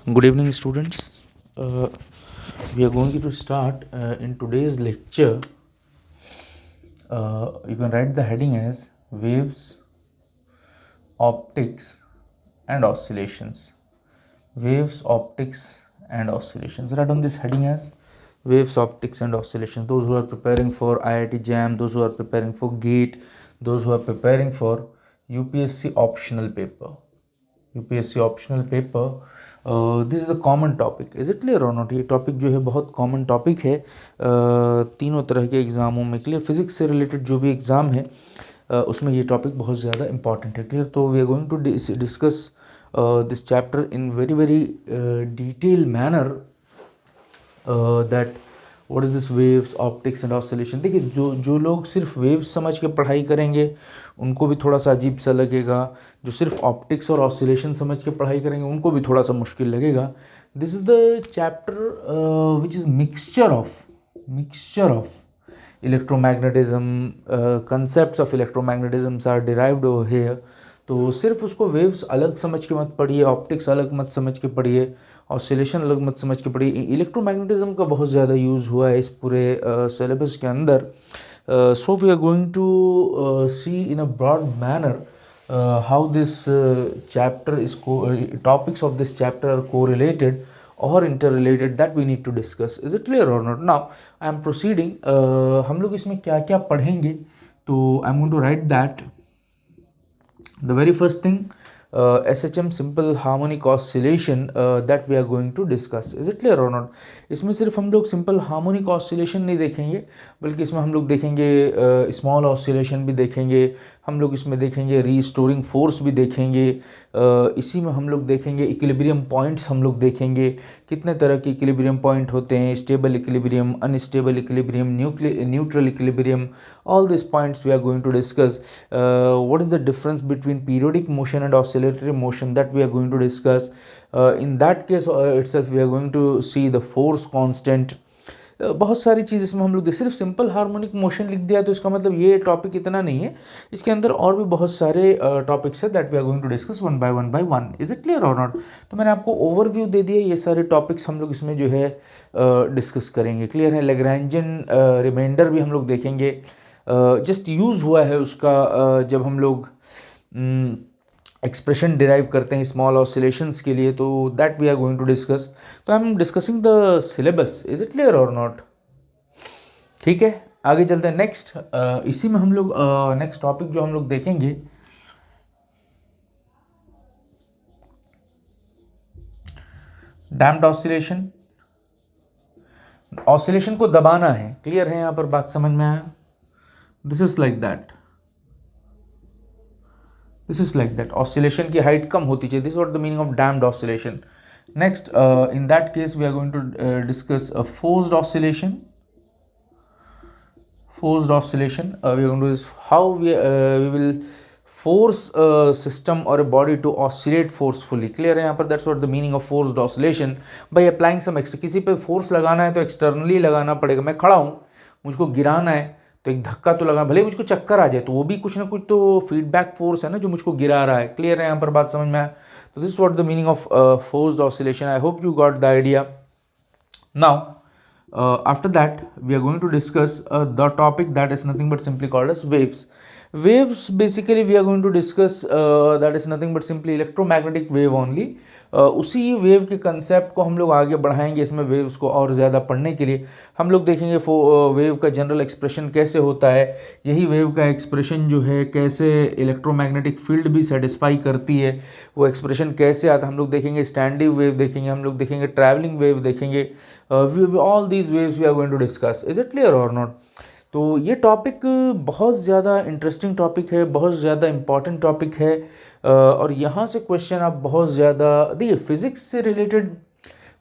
Good evening, students. We are going to start in today's lecture. You can write the heading as Waves, Optics, and Oscillations. Waves, Optics, and Oscillations. Write on this heading as Waves, Optics, and Oscillations. Those who are preparing for IIT JAM, those who are preparing for GATE, those who are preparing for UPSC optional paper. UPSC optional paper, this is the common topic. Is it clear और not? ये topic जो है बहुत common topic है तीनों तरह के एग्ज़ामों में. क्लियर? फिजिक्स से रिलेटेड जो भी एग्ज़ाम है उसमें ये टॉपिक बहुत ज़्यादा इंपॉर्टेंट है. क्लियर? तो we are going to discuss this chapter in very very detail manner that what is this waves, optics and oscillation. देखिए, जो लोग सिर्फ वेव्स समझ के पढ़ाई करेंगे उनको भी थोड़ा सा अजीब सा लगेगा. जो सिर्फ ऑप्टिक्स और ऑसिलेशन समझ के पढ़ाई करेंगे उनको भी थोड़ा सा मुश्किल लगेगा. This is the chapter which is mixture of electromagnetism. Concepts of electromagnetisms are derived over here. तो सिर्फ उसको वेव्स अलग समझ के मत पढ़िए, ऑप्टिक्स अलग मत समझ के पढ़िए, ऑसिलेशन अलग मत समझ के पढ़िए. इलेक्ट्रोमैग्नेटिज्म का बहुत ज़्यादा यूज़ हुआ है इस पूरे सिलेबस के अंदर. So we are going to see in a broad manner how this chapter is topics of this chapter are correlated और interrelated, that we need to discuss. Is it clear और not? Now I am proceeding. हम लोग इसमें क्या क्या पढ़ेंगे, तो I am going to write that. The very first thing, SHM simple harmonic oscillation that we are going to discuss. Is it clear or not? इसमें सिर्फ हम लोग सिंपल हार्मोनिक ऑसिलेशन नहीं देखेंगे, बल्कि इसमें हम लोग देखेंगे स्मॉल ऑसिलेशन भी देखेंगे, हम लोग इसमें देखेंगे रीस्टोरिंग फोर्स भी देखेंगे. इसी में हम लोग देखेंगे इक्विलिब्रियम पॉइंट्स. हम लोग देखेंगे कितने तरह के इक्विलिब्रियम पॉइंट होते हैं: stable equilibrium, unstable equilibrium, neutral equilibrium. All these points we are going to discuss. What is the difference between periodic motion and oscillatory motion, that we are going to discuss. In that case itself we are going to see the force constant. बहुत सारी चीज़ इसमें हम लोग सिर्फ simple harmonic motion लिख दिया तो इसका मतलब ये टॉपिक इतना नहीं है. इसके अंदर और भी बहुत सारे टॉपिक्स है that we are going to discuss one by one. Is it clear और नॉट? तो मैंने आपको ओवरव्यू दे दिया. ये सारे टॉपिक्स हम लोग इसमें जो है डिस्कस करेंगे. क्लियर है? लैग्रैंजियन रिमाइंडर भी हम लोग देखेंगे. जस्ट यूज़ हुआ है उसका जब हम लोग एक्सप्रेशन डिराइव करते हैं स्मॉल ऑसिलेशंस के लिए, तो that we are going to discuss. तो I am discussing the syllabus. Is it clear और नॉट? ठीक है, आगे चलते हैं. नेक्स्ट इसी में हम लोग नेक्स्ट टॉपिक जो हम लोग देखेंगे, डैम्प्ड ऑसिलेशन. ऑसिलेशन को दबाना है. क्लियर है? यहाँ पर बात समझ में आया? This is like that. This is like that. Oscillation की हाइट कम होती चाहिए. This what the meaning of damped oscillation. Next in that case we are going to discuss forced oscillation. Forced oscillation, we are going to do is how we will force a system or a body to oscillate forcefully. Clear है यहाँ पर? That's what the meaning of forced oscillation. by applying some extra. किसी पे force लगाना है तो externally लगाना पड़ेगा. मैं खड़ा हूँ, मुझको गिराना है तो एक धक्का तो लगा, भले मुझको चक्कर आ जाए तो वो भी कुछ ना कुछ तो फीडबैक फोर्स है ना जो मुझको गिरा रहा है. क्लियर है यहाँ पर? बात समझ में आया? तो this what the meaning of forced oscillation. I hope you got the idea. Now after that we are going to discuss the topic that is nothing but simply called as waves. Waves basically we are going to discuss that is nothing but simply electromagnetic wave only. उसी wave के concept को हम लोग आगे बढ़ाएंगे. इसमें waves को और ज़्यादा पढ़ने के लिए हम लोग देखेंगे वेव का जनरल एक्सप्रेशन कैसे होता है, यही वेव का एक्सप्रेशन जो है कैसे इलेक्ट्रोमैग्नेटिक फील्ड भी सेटिस्फाई करती है, वो एक्सप्रेशन कैसे आता है हम लोग देखेंगे. स्टैंडिंग वेव देखेंगे, हम लोग देखेंगे ट्रैवलिंग वेव देखेंगे. All these waves we are going to discuss. Is it clear और नॉट? तो ये टॉपिक बहुत ज़्यादा इंटरेस्टिंग टॉपिक है, बहुत ज़्यादा इंपॉर्टेंट टॉपिक है. और यहाँ से क्वेश्चन आप बहुत ज़्यादा देखिए, फिजिक्स से रिलेटेड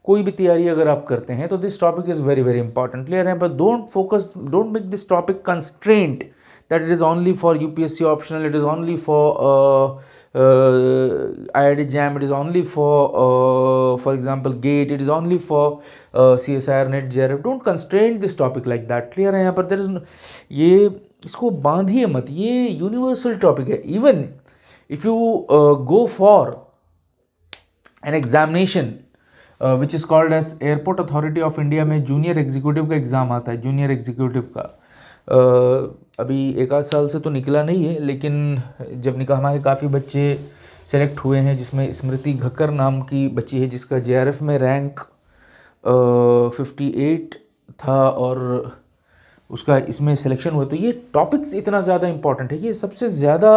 कोई भी तैयारी अगर आप करते हैं तो this topic is very very important. Clear है? But don't make this topic constraint that it is only for UPSC optional, it is only for IIT JAM, it is only for example GATE, it is only for CSIR NET JRF. don't constrain this topic like that. clear है यहाँ पर? there is ये इसको बांधिए मत, ये universal topic है. Even if you go for an examination which is called as airport authority of India में जूनियर एग्जीक्यूटिव का एग्ज़ाम आता है, जूनियर एग्जीक्यूटिव का। अभी एक आध साल से तो निकला नहीं है, लेकिन जब निकला हमारे काफ़ी बच्चे सेलेक्ट हुए हैं, जिसमें स्मृति घक्कर नाम की बच्ची है जिसका JRF में रैंक 58 था और उसका इसमें सिलेक्शन हुआ। तो ये टॉपिक्स इतना ज़्यादा इंपॉर्टेंट है, ये सबसे ज़्यादा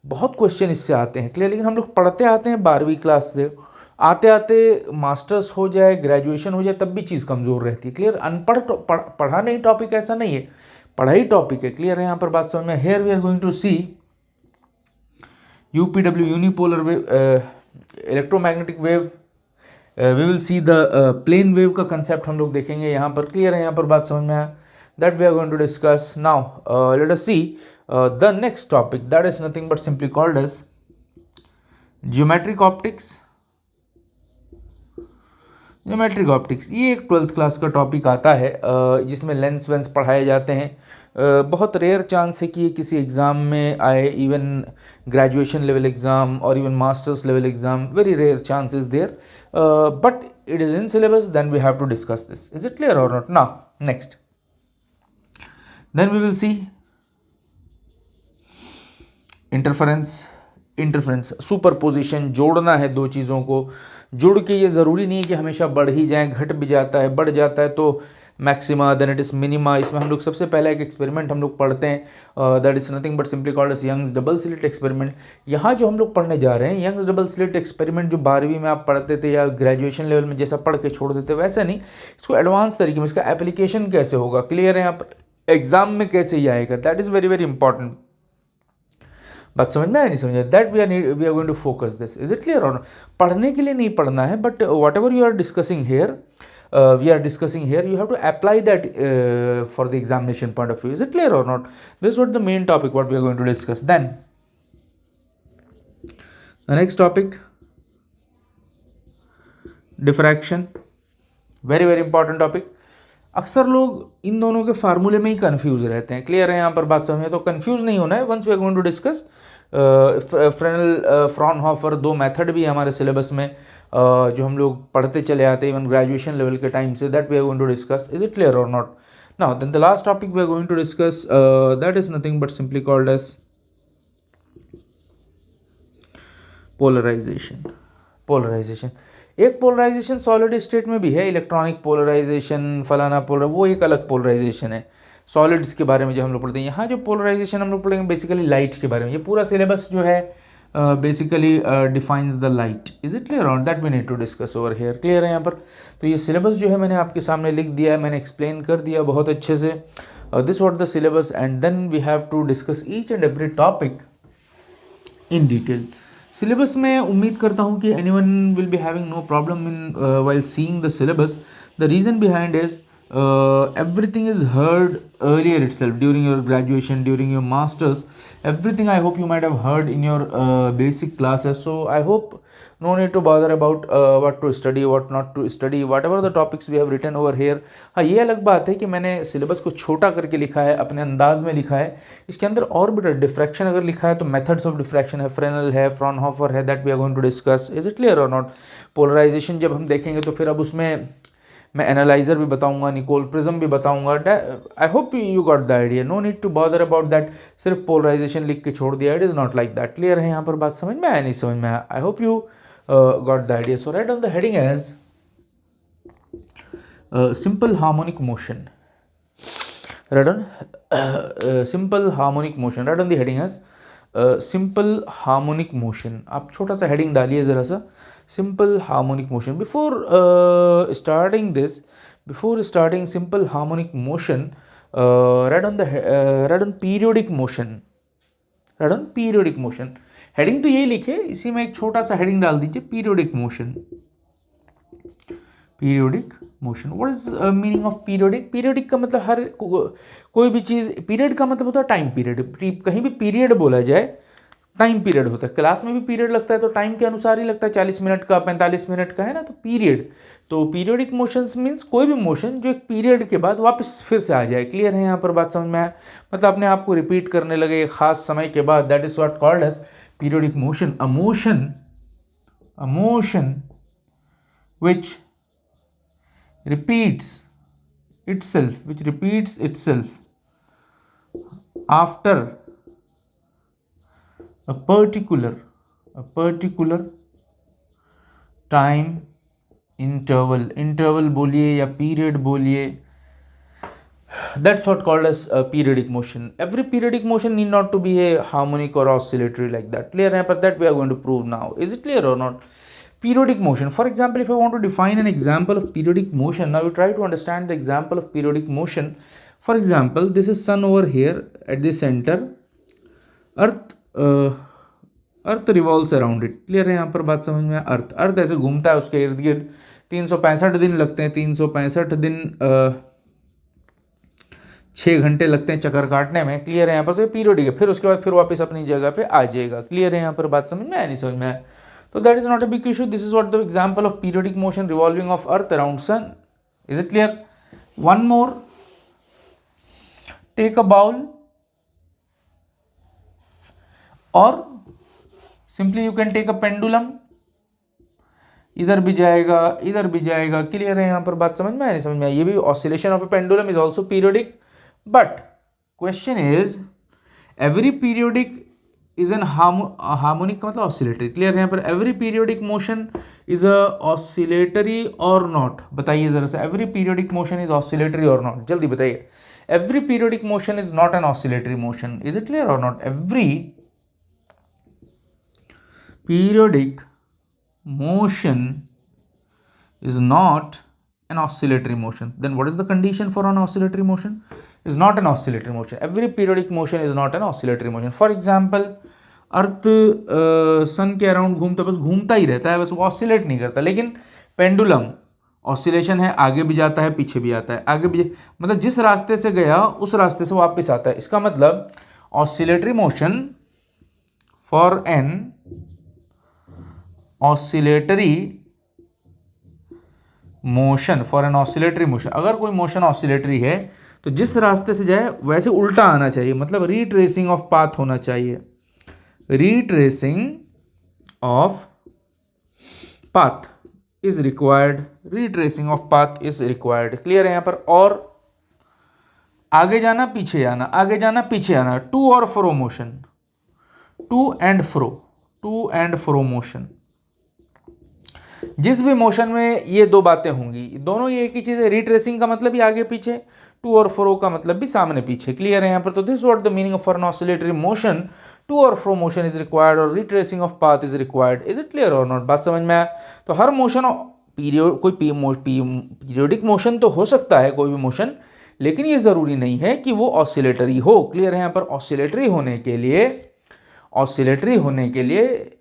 बहुत क्वेश्चन इससे आते हैं, क्लियर। लेकिन हम लोग पढ़ते आते हैं 12वीं क्लास से, आते आते मास्टर्स हो जाए, ग्रेजुएशन हो जाए, तब भी चीज़ कमज़ोर रहती है, क्लियर। अनपढ़ पढ़ा नहीं टॉपिक ऐसा नहीं है, पढ़ाई टॉपिक है, क्लियर है। यहाँ पर बात समझ में। Here we are going to see UPW unipolar wave, electromagnetic wave, we will see the plane wave का कंसेप्ट हम लोग देखेंगे यहाँ पर, क्लियर है। यहाँ पर बात समझ में आया, that we are going to discuss now. Let us see the next topic, that is nothing but simply called as geometric optics. Geometric optics ये एक 12th क्लास का टॉपिक आता है, जिसमें लेंस वेंस पढ़ाए जाते हैं। बहुत रेयर चांस है कि ये किसी एग्ज़ाम में आए, इवन ग्रेजुएशन लेवल एग्ज़ाम और even masters level exam, very rare chance is there, but it is in syllabus, then we have to discuss this. Is it clear और not? Now next, then we will see interference, superposition, जोड़ना है दो चीज़ों को। जुड़ के ये ज़रूरी नहीं है कि हमेशा बढ़ ही जाए, घट भी जाता है, बढ़ जाता है तो maxima, then it is minima. इसमें हम लोग सबसे पहला एक एक्सपेरिमेंट हम लोग पढ़ते हैं, that is nothing but simply called as Young's double slit experiment. यहाँ जो हम लोग पढ़ने जा रहे हैं यंग्स डबल स्लिट एक्सपेरिमेंट, जो 12वीं में आप पढ़ते थे या ग्रेजुएशन लेवल में जैसा पढ़ के छोड़ देते, वैसा नहीं, इसको एडवांस तरीके में इसका एप्लीकेशन कैसे होगा, क्लियर है। यहाँ पर एग्जाम में कैसे ही आएगा, that is very very important. बात समझ में आया नहीं समझ में? That we are going to focus this. Is it clear or? पढ़ने के लिए नहीं पढ़ना है, but whatever you are discussing here, we are discussing here, you have to apply that for the examination point of view. Is it clear or not? This is what the main topic what we are going to discuss. Then the next topic, diffraction, very very important topic. अक्सर लोग इन दोनों के फार्मूले में ही confuse रहते हैं, clear है। यहाँ पर बात समझे तो कंफ्यूज नहीं होना है। Once we are going to discuss Fresnel, Fraunhofer, दो मेथड भी है हमारे सिलेबस में, जो हम लोग पढ़ते चले आते हैं इवन ग्रेजुएशन लेवल के टाइम से, that we are going to discuss. Is it clear और not? Now then the last topic we are going to discuss, that is nothing but simply called as polarisation. एक polarisation solid state में भी है, electronic polarisation, फलाना polar, वो एक अलग polarisation है सॉलिड्स के बारे में जो हम लोग पढ़ते हैं। यहाँ जो पोलराइजेशन हम लोग पढ़ेंगे बेसिकली लाइट के बारे में। ये पूरा सिलेबस जो है basically defines the light. Is it clear on? That we need to discuss over here, clear है यहाँ पर। तो ये सिलेबस जो है मैंने आपके सामने लिख दिया है, मैंने एक्सप्लेन कर दिया बहुत अच्छे से, this what the syllabus, and then we have to discuss each and every topic in detail. Syllabus में उम्मीद करता हूँ कि anyone will be having no problem in while seeing the syllabus. The reason behind is everything is heard earlier itself, during your graduation, during your masters, everything I hope you might have heard in your basic classes. So I hope no need to bother about what to study, what not to study, whatever the topics we have written over here. हाँ, ये अलग बात है कि मैंने syllabus को छोटा करके लिखा है, अपने अंदाज में लिखा है। इसके अंदर और भी डिफ्रैक्शन अगर लिखा है तो मेथड्स ऑफ डिफ्रैक्शन है, फ्रेनल है, फ्रॉनहोफर है, that we are going to discuss. Is it clear और नॉट? पोलराइजेशन जब हम देखेंगे तो फिर अब उसमें मैं एनालाइजर भी बताऊंगा, निकोल प्रिज्म भी बताऊंगा। I hope you got the idea, no need to bother about that. सिर्फ पोलराइजेशन लिख के छोड़ दिया, it is not like that, clear है। यहाँ पर बात समझ में आया नहीं समझ में आया? I hope you got the idea. So write on the heading as simple harmonic motion, write on simple harmonic motion, write on the heading as simple harmonic motion. आप छोटा सा हेडिंग डालिए ज़रा सा, simple harmonic motion. Before starting simple harmonic motion, write on periodic motion, write on periodic motion. Heading तो यही लिखे, इसी में एक छोटा सा हेडिंग डाल दीजिए, periodic motion. Periodic motion, what is meaning of periodic? Periodic का मतलब हर कोई भी चीज़, पीरियड का मतलब होता है टाइम पीरियड। कहीं भी पीरियड बोला जाए, टाइम पीरियड होता है। क्लास में भी पीरियड लगता है तो टाइम के अनुसार ही लगता है, 40 मिनट का, 45 मिनट का, है ना, तो पीरियड। तो पीरियोडिक मोशंस मीन्स कोई भी मोशन जो एक पीरियड के बाद वापस फिर से आ जाए, क्लियर है। यहाँ पर बात समझ में आया? मतलब अपने आप को रिपीट करने लगे एक खास समय के बाद, that is what called as periodic motion. A motion which repeats itself after a particular time interval बोलिए या period बोलिए, that's what called as a periodic motion. Every periodic motion need not to be a harmonic or oscillatory like that. Clear है? But that we are going to prove now. Is it clear or not? Periodic motion. For example, if I want to define an example of periodic motion, now you try to understand the example of periodic motion. For example, this is sun over here at the center. Earth revolves around it. Clear है? यहाँ पर बात समझ में? अर्थ ऐसे घूमता है, उसके इर्द गिर्द 365 दिन लगते हैं. 365 दिन 6 घंटे लगते हैं चक्कर काटने में. क्लियर है? यहाँ पर तो ये पीरियडिक है. फिर उसके बाद फिर वापस अपनी जगह पे आ जाएगा. क्लियर है? यहाँ पर बात समझ में आया? नहीं समझ में आया? तो that is not a big issue. This is what the example of periodic motion revolving of earth around sun. Is it clear? One more. Take a bowl और simply you can take a pendulum. इधर भी जाएगा, इधर भी जाएगा. Clear है? यहाँ पर बात समझ में आया? नहीं समझ में आया? ये भी oscillation of a pendulum is also periodic. But question is every periodic is an harmonic का मतलब ऑसिलेटरी. क्लियर है? यहाँ पर every periodic motion is a oscillatory और नॉट. बताइए जरा सा, every periodic motion is oscillatory और नॉट? जल्दी बताइए. Every periodic motion is not an oscillatory motion. Is it clear और not? Every periodic motion is not an oscillatory motion. Then what is the condition for an oscillatory motion? Is not an oscillatory motion. Every periodic motion is not an oscillatory motion. For example, अर्थ सन के around घूमता, बस घूमता ही रहता है, बस वो oscillate नहीं करता. लेकिन पेंडुलम ऑसिलेशन है, आगे भी जाता है, पीछे भी आता है. आगे भी मतलब जिस रास्ते से गया उस रास्ते से वापस आता है. इसका मतलब oscillatory motion for an oscillatory motion, for an oscillatory motion, अगर कोई मोशन ऑसिलेटरी है तो जिस रास्ते से जाए वैसे उल्टा आना चाहिए. मतलब रीट्रेसिंग ऑफ पाथ होना चाहिए. Retracing of path is required. Retracing of path is required. Clear है? यहाँ पर और आगे जाना, पीछे आना, आगे जाना, पीछे आना. टू और fro motion, to and fro motion. जिस भी मोशन में ये दो बातें होंगी, दोनों ये एक ही चीज़ है. रिट्रेसिंग का मतलब भी आगे पीछे, टू और फ्रो का मतलब भी सामने पीछे. क्लियर है यहाँ पर? तो this what the meaning of an oscillatory motion. To और फ्रो मोशन इज रिक्वायर्ड और retracing of path is required. Is it clear और नॉट? बात समझ में आया? तो हर मोशन कोई पीरियोडिक मोशन तो हो सकता है, कोई भी मोशन, लेकिन ये ज़रूरी नहीं है कि वो ऑसिलेटरी हो. क्लियर है यहाँ पर? ऑसिलेटरी होने के लिए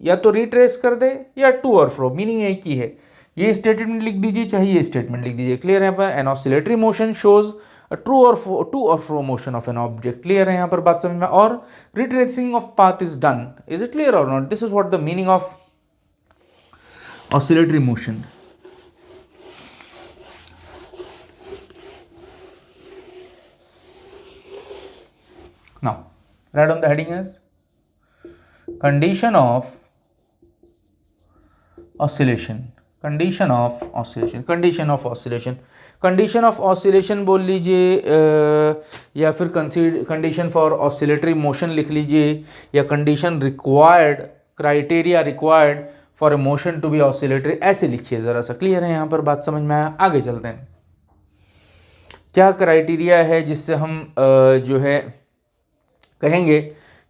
या तो रिट्रेस कर दे या टू और फ्रो, मीनिंग एक ही है. ये स्टेटमेंट लिख दीजिए, चाहे ये स्टेटमेंट लिख दीजिए. क्लियर है यहाँ पर? An oscillatory motion shows a to और fro motion of an object. Clear है यहाँ पर? बात समझ में? और retracing of path is done. Is it clear और not? This is what the meaning of oscillatory motion. Now write down the heading as condition of oscillation. Condition of oscillation बोल लीजिए, या फिर कंडीशन फॉर ऑसिलेटरी मोशन लिख लीजिए, या condition required, criteria required for a motion to be oscillatory, ऐसे लिखिए ज़रा सा. क्लियर है यहाँ पर? बात समझ में आया? आगे चलते हैं. क्या क्राइटेरिया है जिससे हम जो है कहेंगे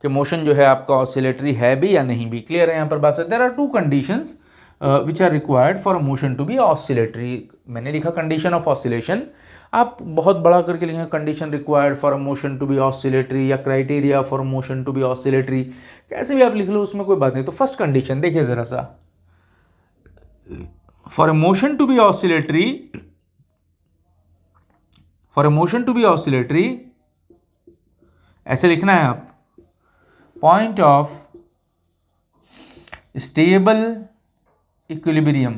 कि मोशन जो है आपका ऑसिलेटरी है भी या नहीं भी. क्लियर है यहाँ पर? बात से there are two conditions which are required for a motion to be oscillatory. मैंने लिखा कंडीशन ऑफ ऑसिलेशन, आप बहुत बड़ा करके लिखेंगे condition required for a motion to be oscillatory या criteria for motion to be oscillatory, कैसे भी आप लिख लो, उसमें कोई बात नहीं. तो फर्स्ट कंडीशन देखिए ज़रा सा, for a motion to be oscillatory, ऐसे लिखना है आप. Point of stable equilibrium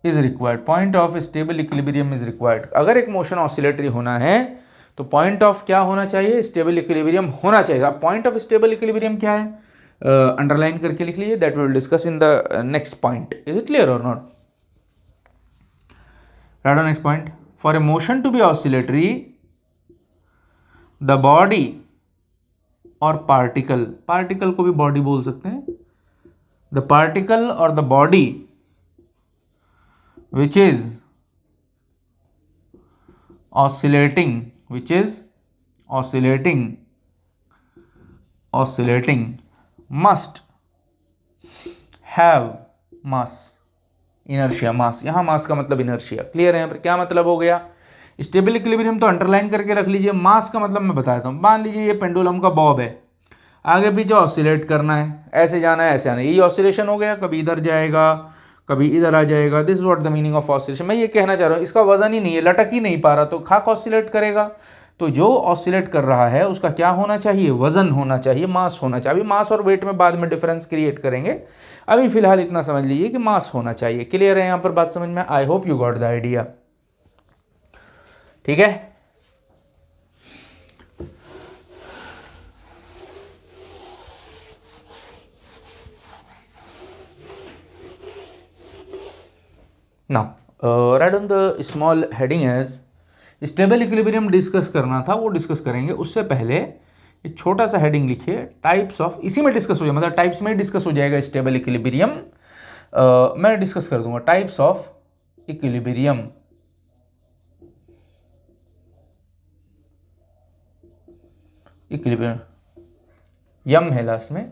is required. Point of stable equilibrium is required. अगर एक मोशन ऑसिलेटरी होना है तो पॉइंट ऑफ क्या होना चाहिए? स्टेबल इक्विलिब्रियम होना चाहिए. अब पॉइंट ऑफ स्टेबल इक्विलिब्रियम क्या है? अंडरलाइन करके लिख लीजिए, that will discuss in the next point. Is it clear और not? Right on next point. For a motion to be oscillatory the body और पार्टिकल, पार्टिकल को भी बॉडी बोल सकते हैं, द पार्टिकल और the body which is oscillating must have mass, inertia mass. यहां मास का मतलब इनर्शिया. क्लियर है? यहाँ पर क्या मतलब हो गया? स्टेबल इक्विलिब्रियम तो अंडरलाइन करके रख लीजिए. मास का मतलब मैं बता देता हूं. मान लीजिए ये पेंडुलम का बॉब है, आगे पीछे ऑसिलेट करना है, ऐसे जाना है, ऐसे आना है, ये ऑसिलेशन हो गया, कभी इधर जाएगा, कभी इधर आ जाएगा. This is what the meaning of oscillation. मैं ये कहना चाह रहा हूँ, इसका वजन ही नहीं है, लटक ही नहीं पा रहा, तो खाक ऑसिलेट करेगा. तो जो ऑसिलेट कर रहा है उसका क्या होना चाहिए? वजन होना चाहिए, मास होना चाहिए. अभी मास और वेट में बाद में डिफरेंस क्रिएट करेंगे, अभी फिलहाल इतना समझ लीजिए कि मास होना चाहिए. क्लियर है यहाँ पर बात समझ में? I hope you got the idea. ठीक है. Now write on the small heading as stable equilibrium discuss करना था, वो डिस्कस करेंगे. उससे पहले एक छोटा सा हेडिंग लिखिए, टाइप्स ऑफ. इसी में डिस्कस हो जाएगा, मतलब टाइप्स में डिस्कस हो जाएगा स्टेबल इक्विलिब्रियम. मैं डिस्कस कर दूंगा टाइप्स ऑफ इक्विलिब्रियम. इक्विलिब्रियम यम है लास्ट में.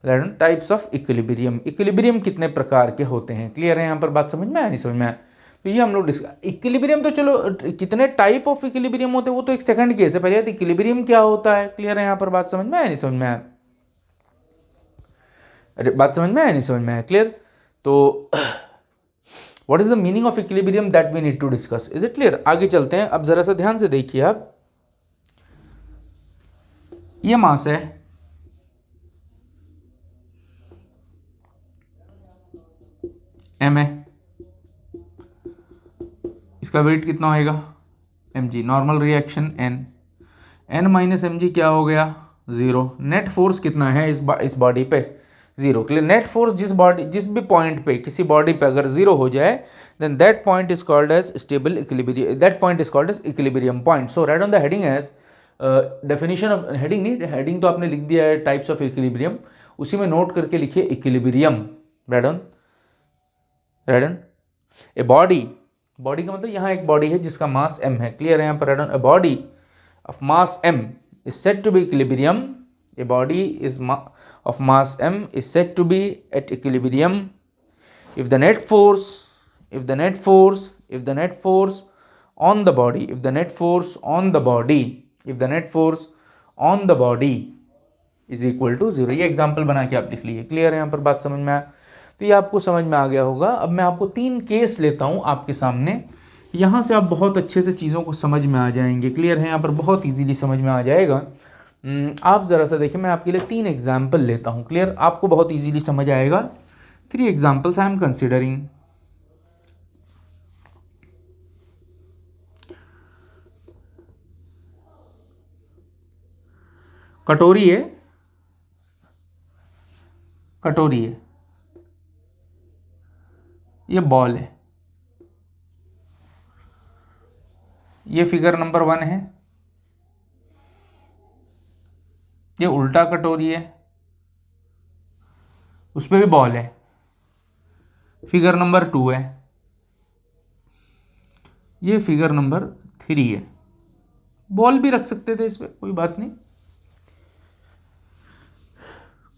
Types of equilibrium. इक्विलिब्रियम कितने प्रकार के होते हैं? क्लियर है यहाँ पर बात समझ में आया? नहीं समझ में आया? तो ये हम लोग डिस्कस. इक्विलिब्रियम तो चलो, कितने टाइप ऑफ इक्विलिब्रियम होते हैं वो तो एक सेकंड केस है. पहले इक्विलिब्रियम क्या होता है? क्लियर है यहाँ पर बात समझ में आया? नहीं समझ में आया? अरे बात समझ में आया? नहीं समझ में आया? क्लियर. तो what is the meaning of equilibrium that we need to discuss. Is it clear? आगे चलते हैं. अब जरा सा ध्यान से देखिए आप. ये मास है, एम है, इसका वेट कितना होएगा? mg. Normal reaction n minus M G क्या हो गया? 0. नेट फोर्स कितना है इस बॉडी पे? 0. क्लियर. नेट फोर्स जिस भी पॉइंट पे, किसी बॉडी पे अगर 0 हो जाए, then that point is called as stable equilibrium. That point is called as equilibrium point. So write on the heading as definition of, heading नहीं, हेडिंग तो आपने लिख दिया है, टाइप्स ऑफ इक्विलिब्रियम. उसी में नोट करके लिखिए equilibrium. Right on. A body का मतलब यहाँ एक बॉडी है जिसका मास m है. क्लियर है यहाँ पर? A body of mass m is said to be equilibrium. A body of mass m is said to be at equilibrium if the net force on the body is equal to 0. ये example बना के आप लिख लीजिए. Clear है यहाँ पर बात समझ में आया? तो ये आपको समझ में आ गया होगा. अब मैं आपको 3 केस लेता हूँ आपके सामने, यहाँ से आप बहुत अच्छे से चीज़ों को समझ में आ जाएंगे. क्लियर है? यहाँ पर बहुत इजीली समझ में आ जाएगा. आप ज़रा सा देखिए, मैं आपके लिए 3 एग्जाम्पल लेता हूँ. क्लियर? आपको बहुत इजीली समझ आएगा. 3 एग्जाम्पल्स आई एम कंसिडरिंग. कटोरी है, ये बॉल है, ये फिगर नंबर 1 है. ये उल्टा कटोरी है, उस पर भी बॉल है, फिगर नंबर 2 है. ये फिगर नंबर 3 है. बॉल भी रख सकते थे इस पर, कोई बात नहीं,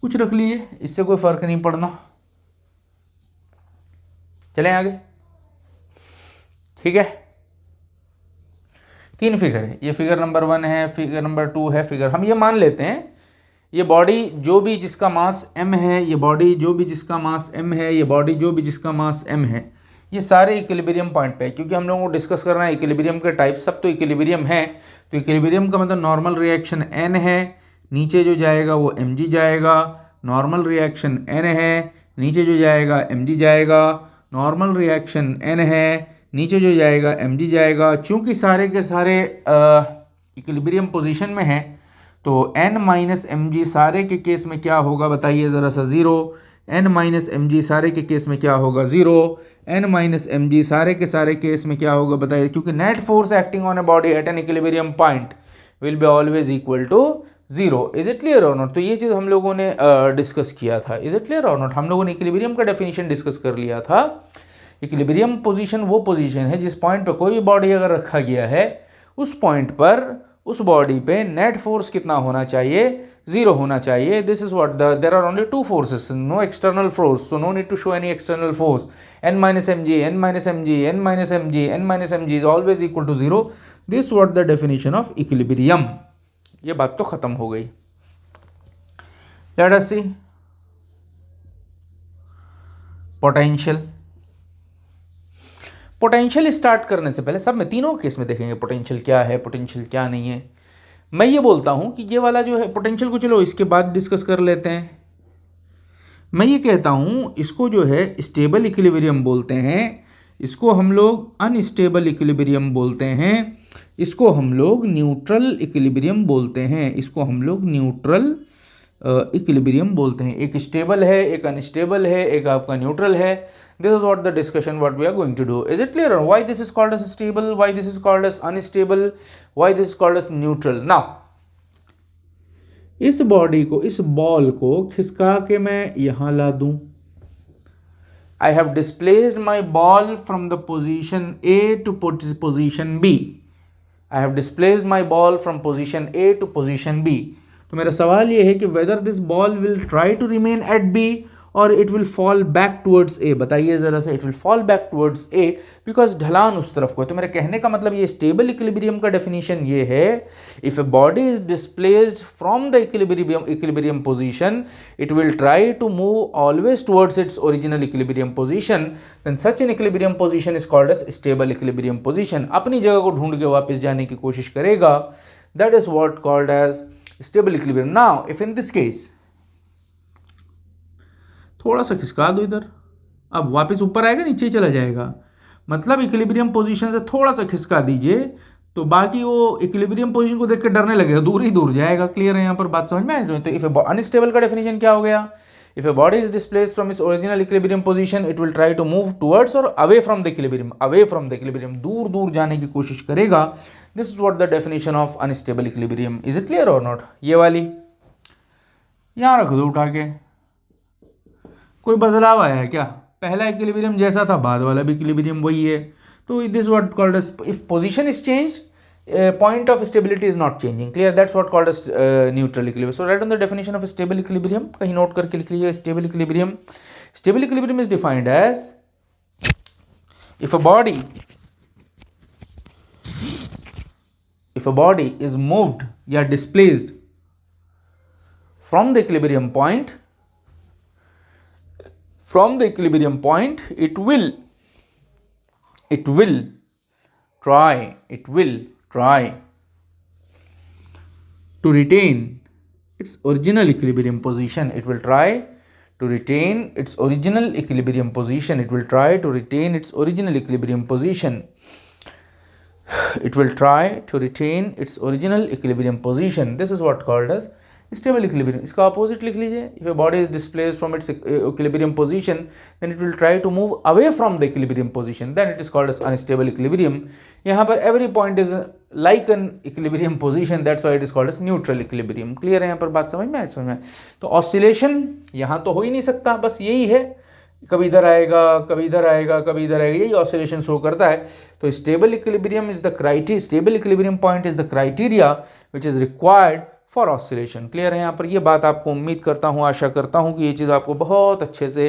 कुछ रख लीजिए, इससे कोई फर्क नहीं पड़ना. चलें आगे. ठीक है. 3 फिगर है. ये फिगर नंबर 1 है, फिगर नंबर 2 है. फिगर हम ये मान लेते हैं, ये बॉडी जो भी जिसका मास m है, ये बॉडी जो भी जिसका मास m है, ये बॉडी जो भी जिसका मास m है, ये सारे इक्विलिब्रियम पॉइंट पे है. क्योंकि हम लोगों को डिस्कस करना है इक्विलिब्रियम के टाइप, सब तो इक्विलिब्रियम है. तो इक्विलिब्रियम का मतलब नॉर्मल रिएक्शन n है, नीचे जो जाएगा वो mg जाएगा. नॉर्मल रिएक्शन n है, नीचे जो जाएगा mg जाएगा. नॉर्मल रिएक्शन n है, नीचे जो जाएगा mg जाएगा. चूंकि सारे के सारे इक्विलिब्रियम पोजीशन में है, तो n माइनस एम जी सारे के केस में क्या होगा बताइए ज़रा सा, zero. n minus M G सारे के केस में क्या होगा, zero. n minus M G सारे के सारे केस में क्या होगा बताइए, क्योंकि net force acting on a body at an equilibrium point will be always equal to zero. Is it clear और नॉट? तो ये चीज़ हम लोगों ने डिस्कस किया था। इज इट क्लियर और नॉट? हम लोगों ने इक्विलिब्रियम का डेफिनेशन डिस्कस कर लिया था। इक्विलिब्रियम पोजीशन वो पोजीशन है जिस पॉइंट पे कोई भी बॉडी अगर रखा गया है, उस पॉइंट पर उस बॉडी पे नेट फोर्स कितना होना चाहिए, जीरो होना चाहिए। This is what there are only two forces, no external force, so no need to show any external force. n minus M G, n minus M G, n minus M G, n minus M G is always equal to zero. This what the definition of equilibrium. ये बात तो खत्म हो गई। Let us see potential. Potential start करने से पहले सब में तीनों केस में देखेंगे पोटेंशियल क्या है, पोटेंशियल क्या नहीं है। मैं ये बोलता हूं कि ये वाला जो है पोटेंशियल को चलो इसके बाद डिस्कस कर लेते हैं। मैं ये कहता हूं इसको जो है स्टेबल इक्विलिब्रियम बोलते हैं, इसको हम लोग अनस्टेबल इक्विलिब्रियम बोलते हैं, इसको हम लोग न्यूट्रल इक्विलिब्रियम बोलते हैं, इसको हम लोग न्यूट्रल इक्विलिब्रियम बोलते हैं। एक स्टेबल है, एक अनस्टेबल है, एक आपका न्यूट्रल है। This is what the discussion what we are going to do. Is it clear? Why this is called as stable? Why this is called as unstable? Why this is called as neutral? Now, इस body को, इस ball को खिसका के मैं यहां ला दूं। I have displaced my ball from the position A to position B. I have displaced my ball from position A to position B. तो मेरा सवाल ये है कि whether this ball will try to remain at B और it will fall back towards A. बताइए ज़रा सा, it will fall back towards A because ढलान उस तरफ को है। तो मेरे कहने का मतलब ये स्टेबल इक्विलिब्रियम का डेफिनेशन ये है, if a body is displaced from the equilibrium position it will try to move always towards its original equilibrium position, then such an equilibrium position is called as stable equilibrium position. अपनी जगह को ढूंढ के वापस जाने की कोशिश करेगा, that is what called as stable equilibrium. Now if in this case थोड़ा सा खिसका दो इधर, अब वापस ऊपर आएगा, नीचे चला जाएगा। मतलब इक्विलिब्रियम पोजीशन से थोड़ा सा खिसका दीजिए तो बाकी वो इक्विलिब्रियम पोजीशन को देख के डरने लगेगा, दूर ही दूर जाएगा। क्लियर है यहाँ पर बात समझ में आए? तो इफ अनस्टेबल का डेफिनेशन क्या हो गया, if a body is displaced from its original equilibrium position it will try to move towards और away from the equilibrium, away from the equilibrium, दूर दूर जाने की कोशिश करेगा। This is what the definition of unstable equilibrium. Is it clear और not? ये वाली यहाँ रख दो उठा के। कोई बदलाव आया है क्या? पहला इक्विलिब्रियम जैसा था, बाद वाला भी इक्विलिब्रियम वही है। तो this what called as, if position is changed point of stability is not changing. Clear? That's what called as neutral equilibrium. So write on the definition of a stable equilibrium. कहीं note करके लिख लीजिए stable equilibrium. Stable equilibrium is defined as if a body is moved या displaced from the equilibrium point, it will try to retain its original equilibrium position. It will try to retain its original equilibrium position. It will try to retain its original equilibrium position. It will try to retain its original equilibrium position. This is what called as stable equilibrium. इसका opposite लिख लीजिए, if a body is displaced from its equilibrium position then it will try to move away from the equilibrium position, then it is called as unstable equilibrium. यहाँ पर every point is like an equilibrium position, that's why it is called as neutral equilibrium. Clear है यहाँ पर बात? समझ में आए? समझ में आए? तो ऑसिलेशन यहाँ तो हो ही नहीं सकता, बस यही है, कभी इधर आएगा, कभी इधर आएगा, कभी इधर आएगा, यही ऑसिलेशन शो करता है। तो stable equilibrium is the criteria, stable equilibrium point is the criteria which is required for oscillation. Clear है यहाँ पर? ये बात आपको उम्मीद करता हूँ, आशा करता हूँ कि ये चीज़ आपको बहुत अच्छे से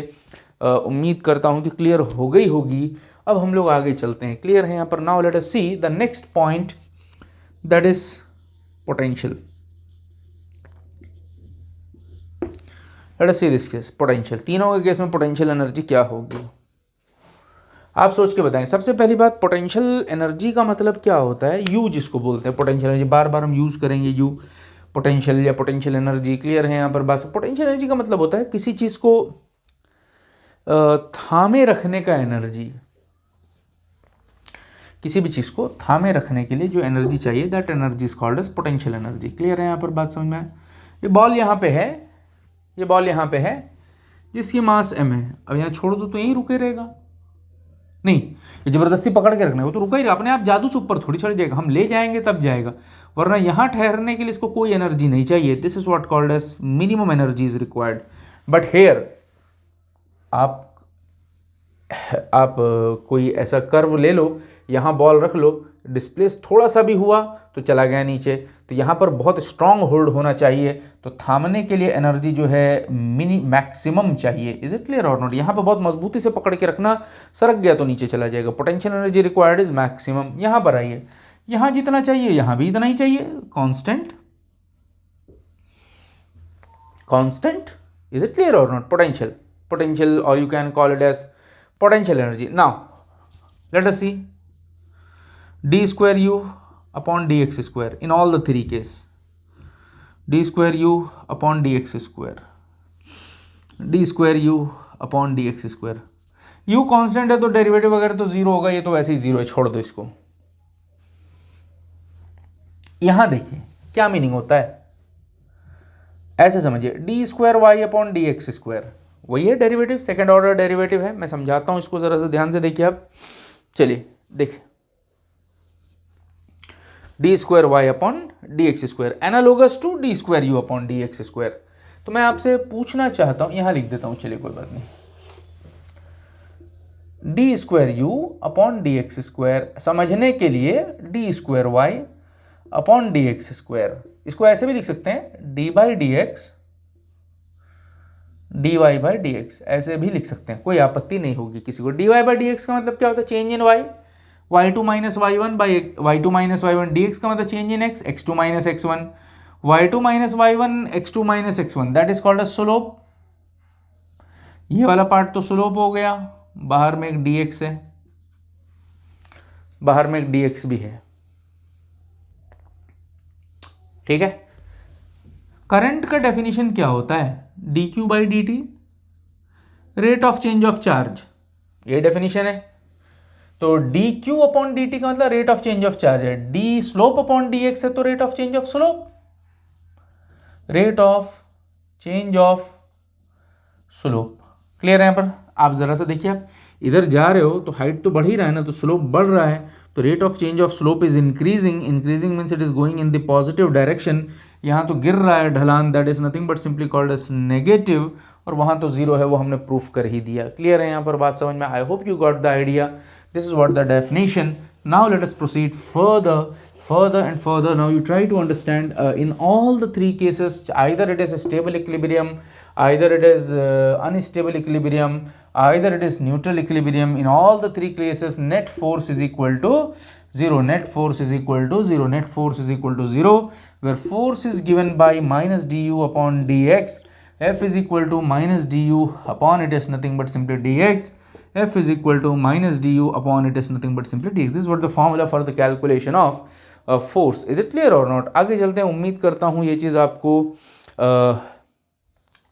उम्मीद करता हूँ कि क्लियर हो गई होगी। अब हम लोग आगे चलते हैं। क्लियर है यहाँ पर? Now let us see the next point, that is potential. Late us see this case, potential. तीनों के केस में पोटेंशियल एनर्जी क्या होगी, आप सोच के बताएं। सबसे पहली बात, पोटेंशियल एनर्जी का मतलब क्या होता है? यू जिसको बोलते हैं पोटेंशियल एनर्जी, बार बार हम यूज़ करेंगे यू, पोटेंशियल या पोटेंशियल एनर्जी। क्लियर है यहाँ पर बात? पोटेंशियल एनर्जी का मतलब होता है किसी चीज़ को थामे रखने का एनर्जी, किसी भी चीज़ को थामे रखने के लिए जो एनर्जी चाहिए, that energy is called as potential energy. Clear है यहाँ पर बात समझ में आए? ये बॉल यहाँ पे है, ये बॉल यहाँ पे है जिसकी मास m है। अब यहाँ छोड़ दो तो यहीं रुके रहेगा, नहीं ये जबरदस्ती पकड़ के रखना है, वो तो रुका ही रहा, अपने आप जादू से ऊपर थोड़ी चढ़ जाएगा, हम ले जाएंगे तब जाएगा, वरना यहाँ ठहरने के लिए इसको कोई एनर्जी नहीं चाहिए। This is what called as minimum energy is required. But here आप कोई ऐसा कर्व ले लो, यहाँ बॉल रख लो, डिस्प्लेस थोड़ा सा भी हुआ तो चला गया नीचे, तो यहाँ पर बहुत स्ट्रांग होल्ड होना चाहिए, तो थामने के लिए एनर्जी जो है मैक्सिमम चाहिए। इज इट क्लियर और नॉट? यहाँ पर बहुत मजबूती से पकड़ के रखना, सरक गया तो नीचे चला जाएगा। Potential energy required is maximum. यहाँ पर आइए, यहाँ जितना चाहिए यहाँ भी इतना ही चाहिए, constant, constant. Is it clear और not? Potential or you can call it as potential energy. Now let us see d square u upon dx square in all the three case. d square u upon dx square, d square u upon dx square. u constant है तो derivative वगैरह तो zero होगा, ये तो वैसे ही zero है, छोड़ दो इसको। यहां देखिए क्या मीनिंग होता है, ऐसे समझिए, D square Y upon D x square, वही है डेरिवेटिव, सेकंड ऑर्डर डेरिवेटिव है। मैं समझाता हूं इसको जरा सा ध्यान से देखिए आप। चलिए देखिए, D square Y upon D x square analogous to D square you upon D x square. तो मैं आपसे पूछना चाहता हूं, यहां लिख देता हूं, चलिए कोई बात नहीं, D square you upon D x square समझने के लिए D square Y upon D x square, इसको ऐसे भी लिख सकते हैं D by D X D Y by D X, ऐसे भी लिख सकते हैं, कोई आपत्ति नहीं होगी किसी को। D Y by D X का मतलब क्या होता है? Change in Y, Y two minus Y one by Y two minus Y one. D X का मतलब change in X, X two minus X one, Y two minus Y one, X two minus X one, that is called a slope. ये वाला part तो slope हो गया, बाहर में एक डी एक्स है, बाहर में एक डी एक्स भी है, ठीक है। करंट का डेफिनेशन क्या होता है? D q by d t, rate of change of charge, ये डेफिनेशन है। तो d q upon d t का मतलब rate of change of charge है, d slope upon D x है तो rate of change of slope, rate of change of slope. Clear है? यहां पर आप जरा सा देखिए, आप इधर जा रहे हो तो हाइट तो बढ़ ही रहा है ना, तो स्लोप बढ़ रहा है, तो rate of change of slope is increasing, increasing means it is going in the positive direction. यहाँ तो गिर रहा है ढलान, that is nothing but simply called as negative, और वहाँ तो जीरो है, वो हमने प्रूफ कर ही दिया। क्लियर है यहाँ पर बात समझ में? I hope you got the idea. This is what the definition. Now let us proceed further and further. Now you try to understand in all the three cases, either it is a stable equilibrium, either it is unstable equilibrium, either it is neutral equilibrium. In all the three cases, net force is equal to 0, net force is equal to 0, net force is equal to 0, where force is given by minus du upon dx, F is equal to minus du upon it is nothing but simply dx, F is equal to minus du upon it is nothing but simply dx. This is what the formula for the calculation of force. Is it clear और not? आगे चलते हैं, उम्मीद करता हूँ ये चीज़ आपको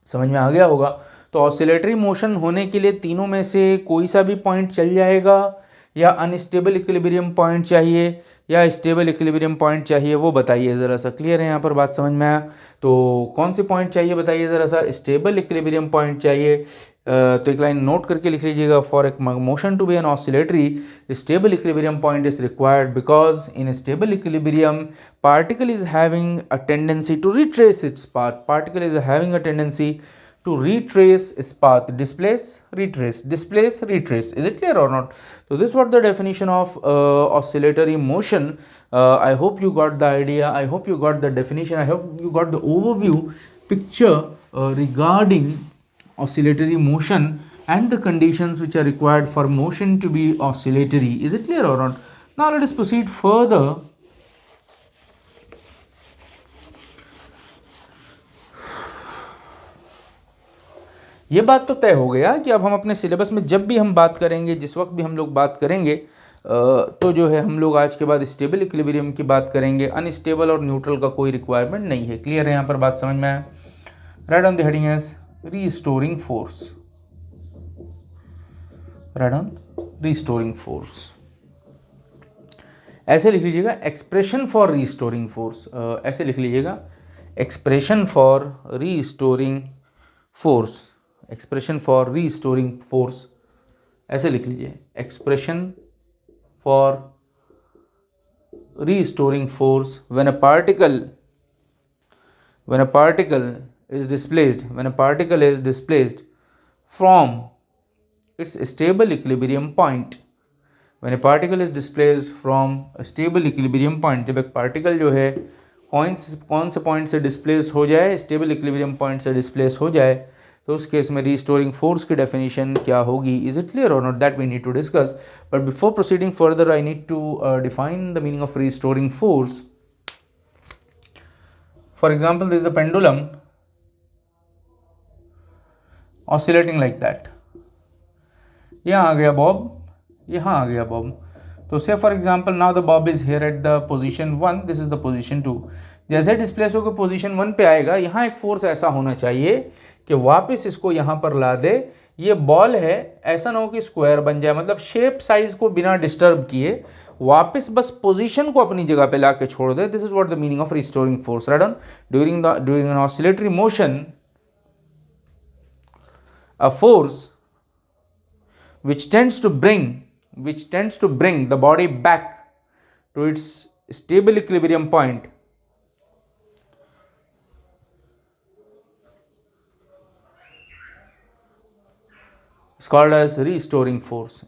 समझ में आ गया होगा। तो ऑसिलेटरी मोशन होने के लिए तीनों में से कोई सा भी पॉइंट चल जाएगा, या अनस्टेबल इक्विलिब्रियम पॉइंट चाहिए या स्टेबल इक्विलिब्रियम पॉइंट चाहिए, वो बताइए ज़रा सा। क्लियर है यहाँ पर बात समझ में आया? तो कौन से पॉइंट चाहिए बताइए ज़रा सा। स्टेबल इक्विलिब्रियम पॉइंट चाहिए, तो एक लाइन नोट करके लिख लीजिएगा, for a motion to be an oscillatory stable equilibrium point is required because in stable equilibrium particle is having a tendency to retrace its path, particle is having a tendency to retrace its path, displace, retrace, displace, retrace. Is it clear or not? So this is what the definition of oscillatory motion. I hope you got the idea, I hope you got the definition, I hope you got the overview picture regarding oscillatory motion and the conditions which are required for motion to be oscillatory. Is it clear or not? Now let us proceed further. ये बात तो तय हो गया कि अब हम अपने सिलेबस में जब भी हम बात करेंगे, जिस वक्त भी हम लोग बात करेंगे, तो जो है हम लोग आज के बाद स्टेबल इक्विलिब्रियम की बात करेंगे, अनस्टेबल और न्यूट्रल का कोई रिक्वायरमेंट नहीं है। क्लियर है यहाँ पर बात समझ में आया? Write on the heading as restoring force, right on restoring force. ऐसे लिख लीजिएगा एक्सप्रेशन फॉर रीस्टोरिंग फोर्स, ऐसे लिख लीजिएगा expression for restoring force, expression for restoring force, ऐसे लिख लीजिए expression for restoring force when a particle is displaced from its stable equilibrium point, when a particle is displaced from a stable equilibrium point, जब एक particle जो है कौन से point से डिस्प्लेस हो जाए, स्टेबल इक्विलिब्रियम पॉइंट से डिस्प्लेस हो जाए, तो उस केस में रीस्टोरिंग फोर्स की डेफिनेशन क्या होगी. इज इट क्लियर और not, that we need to discuss. But before proceeding further I need to define the meaning of restoring force. For example this is the pendulum oscillating like that. यहाँ आ गया Bob, यहाँ आ गया Bob. तो से for example now the Bob is here at the position 1, this is the position 2. जैसे displace होकर पोजीशन 1 पे आएगा, यहाँ एक फोर्स ऐसा होना चाहिए कि वापस इसको यहाँ पर ला दे. ये बॉल है, ऐसा ना हो कि स्क्वायर बन जाए, मतलब शेप साइज को बिना डिस्टर्ब किए वापस बस पोजीशन को अपनी जगह पे ला के छोड़ दे. This is what the meaning of restoring force. Right on. During an oscillatory motion a force which tends to bring the body back to its stable equilibrium point is called as restoring force,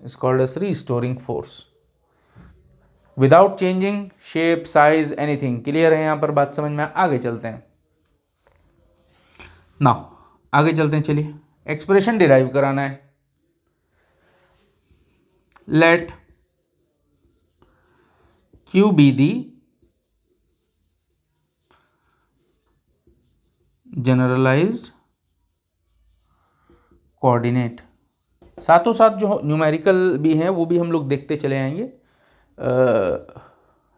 without changing shape, size, anything. Clear है यहाँ पर बात समझ में? आगे चलते हैं. Now आगे चलते हैं, चलिए एक्सप्रेशन डिराइव कराना है. Let Q be the generalised coordinate. साथों साथ जो न्यूमेरिकल भी हैं वो भी हम लोग देखते चले आएंगे.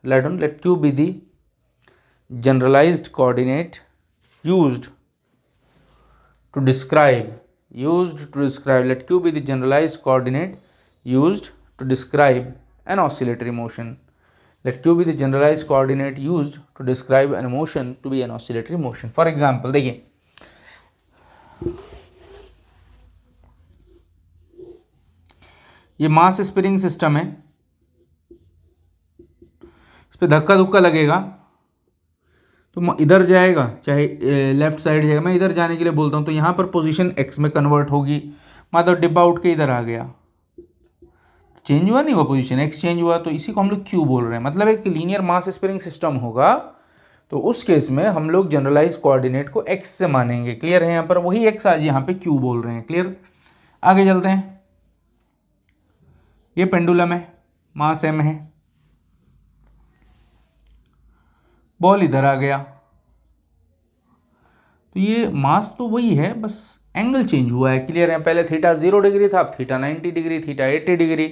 Let Q be the generalised coordinate used to describe, let Q be the generalized coordinate used to describe an oscillatory motion. Let Q be the generalized coordinate used to describe an motion to be an oscillatory motion. For example, देखिए ये mass spring system है, इस पे धक्का धुक्का लगेगा तो इधर जाएगा, चाहे लेफ्ट साइड जाएगा. मैं इधर जाने के लिए बोलता हूँ तो यहाँ पर पोजीशन x में कन्वर्ट होगी. मतलब डिब्बा उठ के इधर आ गया, चेंज हुआ नहीं हुआ, पोजीशन x चेंज हुआ, तो इसी को हम लोग q बोल रहे हैं. मतलब एक लीनियर मास स्प्रिंग सिस्टम होगा तो उस केस में हम लोग जनरलाइज कोऑर्डिनेट को x से मानेंगे. क्लियर है? यहाँ पर वही x आज यहाँ पे q बोल रहे हैं. क्लियर? आगे चलते हैं. ये पेंडुलम है, मास m है, बॉल इधर आ गया, तो ये मास तो वही है, बस एंगल चेंज हुआ है. क्लियर है? पहले थीटा 0 डिग्री था, अब theta 90 degree, theta 80 degree,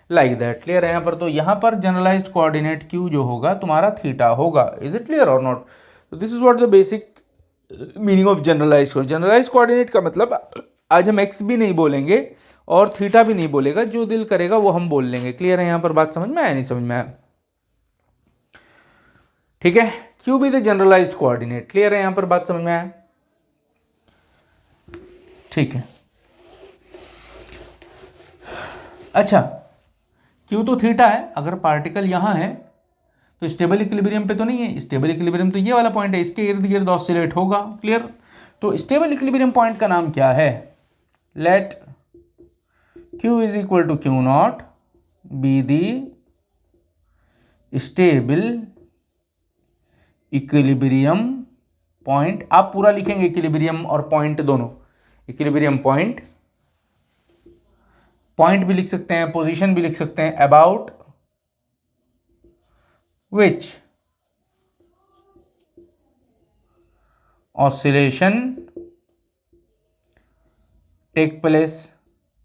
like that. Clear है यहाँ पर? तो यहाँ पर जनरलाइज्ड कोऑर्डिनेट Q जो होगा तुम्हारा थीटा होगा. इज इट क्लियर और नॉट? तो this is what the basic meaning of generalised coordinate का मतलब आज हम x भी नहीं बोलेंगे और थीटा भी नहीं बोलेगा, जो दिल करेगा वो हम बोल लेंगे. क्लियर है यहाँ पर? बात समझ में आया? नहीं समझ में आया? ठीक है. Q भी द जनरलाइज्ड कोऑर्डिनेट. क्लियर है यहाँ पर? बात समझ में आया? ठीक है. अच्छा, Q तो थीटा है, अगर पार्टिकल यहाँ है तो स्टेबल इक्विलिब्रियम पे तो नहीं है. स्टेबल इक्विलिब्रियम तो ये वाला पॉइंट है, इसके इर्द गिर्द ऑसिलेट होगा. क्लियर? तो स्टेबल इक्विलिब्रियम पॉइंट का नाम क्या है? Let Q is equal to Q naught be the stable equilibrium point. आप पूरा लिखेंगे इक्विलिब्रियम और पॉइंट दोनों. इक्विलिब्रियम पॉइंट भी लिख सकते हैं, पोजीशन भी लिख सकते हैं. About which oscillation take place.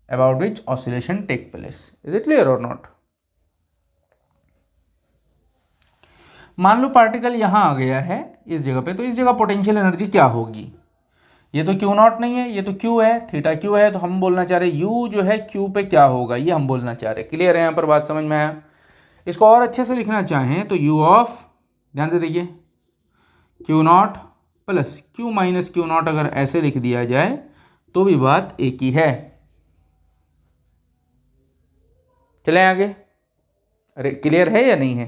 About which oscillation take place. Is it clear और नॉट? मान लो पार्टिकल यहां आ गया है इस जगह पे, तो इस जगह पोटेंशियल एनर्जी क्या होगी? ये तो Q नॉट नहीं है, ये तो Q है, थीटा Q है, तो हम बोलना चाह रहे U जो है Q पे क्या होगा, ये हम बोलना चाह रहे. क्लियर है यहाँ पर? बात समझ में आया? इसको और अच्छे से लिखना चाहें तो u ऑफ, ध्यान से देखिए, Q not plus q minus q not अगर ऐसे लिख दिया जाए तो भी बात एक ही है। चलें आगे। अरे क्लियर है या नहीं है?